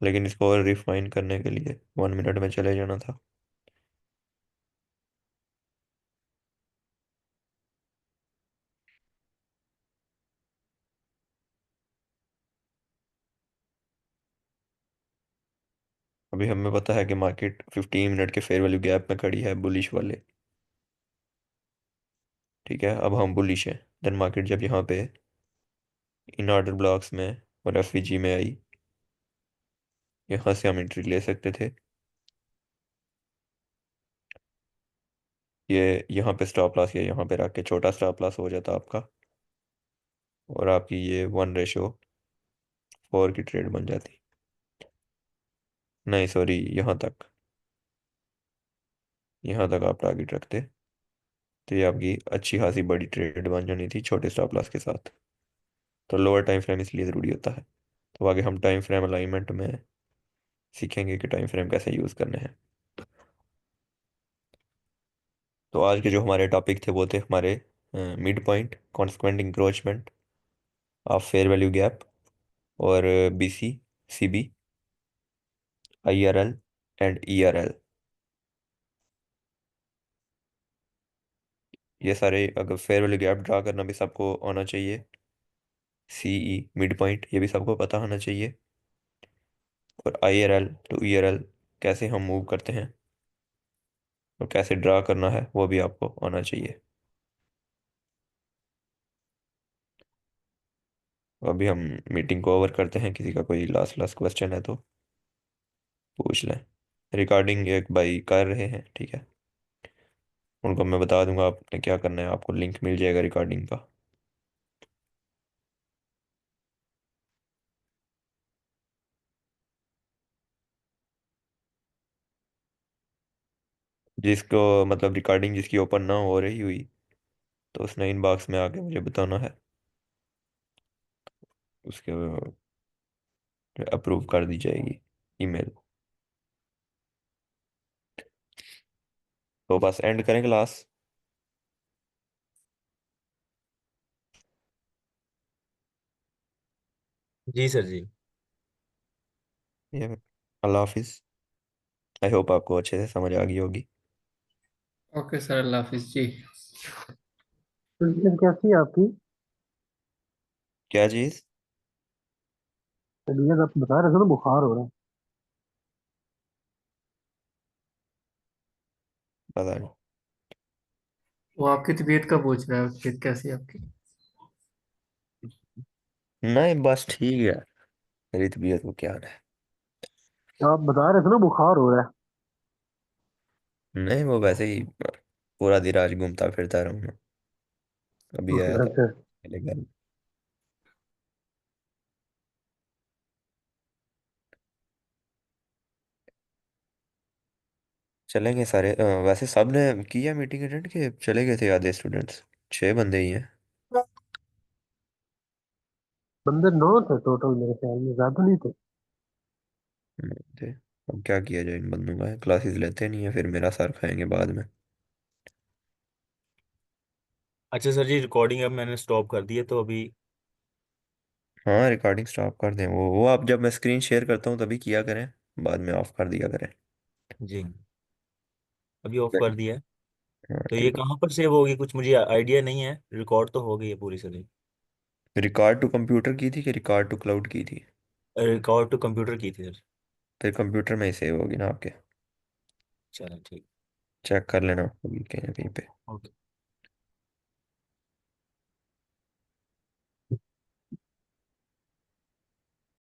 लेकिन इसको और रिफाइन करने के लिए 1 मिनट में चले जाना था। अभी हमें पता है कि मार्केट 15 मिनट के फेयर वैल्यू गैप में खड़ी है, बुलिश वाले, ठीक है। अब हम बुलिश हैं। देन मार्केट जब यहाँ पे इन ऑर्डर ब्लॉक्स में और FVG में आई, यहाँ से हम एंट्री ले सकते थे। ये यहाँ पे स्टॉप लॉस या यहाँ पे रख के छोटा स्टॉप लॉस हो जाता आपका, और आपकी ये 1:4 की ट्रेड बन जाती। नहीं सॉरी, यहाँ तक आप टारगेट रखते तो ये आपकी अच्छी खासी बड़ी ट्रेड बन जानी थी छोटे स्टॉप लॉस के साथ। तो लोअर टाइम फ्रेम इसलिए ज़रूरी होता है। तो आगे हम टाइम फ्रेम अलाइनमेंट में सीखेंगे कि टाइम फ्रेम कैसे यूज़ करने हैं। तो आज के जो हमारे टॉपिक थे वो थे हमारे mid point, consequent encroachment of fair value gap, और BC, CB, IRL and ERL। ये सारे, अगर फेयर वैल्यू गैप ड्रा करना भी सबको आना चाहिए, CE मिड पॉइंट ये भी सबको पता होना चाहिए, और IRL टू ERL कैसे हम मूव करते हैं और कैसे ड्रा करना है वो भी आपको आना चाहिए। तो अभी हम मीटिंग को ओवर करते हैं। किसी का कोई लास्ट लास्ट क्वेश्चन है तो पूछ लें। रिकॉर्डिंग एक भाई कर रहे हैं, ठीक है, उनको मैं बता दूंगा आपने क्या करना है, आपको लिंक मिल जाएगा रिकॉर्डिंग का। जिसको मतलब रिकॉर्डिंग जिसकी ओपन ना हो रही हुई तो उसने इनबॉक्स में आके मुझे बताना है, उसके अप्रूव कर दी जाएगी ईमेल। तो बस एंड करें क्लास। जी सर जी। ये अल्लाह हाफिज़। आई होप आपको अच्छे से समझ आ गई होगी। ओके सर, अल्लाह हाफिज जी। तबीयत कैसी है आपकी? क्या चीज़? तबीयत आप बता रहे थे ना, बुखार हो रहा है। पता नहीं। वो आपकी तबीयत का पूछ रहा है, तबीयत कैसी है आपकी? नहीं बस ठीक है, मेरी तबीयत को क्या है। आप बता रहे थे ना बुखार हो रहा नहीं वो वैसे ही पूरा दिन आज घूमता फिरता रहूँ। अभी आया है। था अच्छा। मेरे घर में। चलेंगे सारे, वैसे सब ने किया मीटिंग अटेंड के चले गए थे आधे स्टूडेंट्स? 6 बंदे ही हैं। बंदे 9 थे टोटल, मेरे ख्याल में ज्यादा नहीं थे। थे। अब क्या किया जाए इन बंदों का, क्लासेस लेते नहीं है फिर मेरा सर खाएंगे बाद में। अच्छा सर जी, रिकॉर्डिंग अब मैंने स्टॉप कर दी है, तो अभी हाँ, रिकॉर्डिंग स्टॉप कर दें। वो आप जब मैं स्क्रीन शेयर करता हूँ तभी किया करें, बाद में ऑफ कर दिया करें। जी अभी ऑफ कर दिया है। हाँ तो ये ठीक कहाँ पर सेव होगी, कुछ मुझे आइडिया नहीं है। रिकॉर्ड तो हो गई है पूरी सर। है। रिकॉर्ड टू कंप्यूटर की थी कि रिकॉर्ड टू क्लाउड की थी? रिकॉर्ड टू कंप्यूटर की थी सर। फिर कंप्यूटर में ही सेव होगी ना आपके। चलो ठीक। चेक कर लेना होगी कहीं ना कहीं पे। ओके।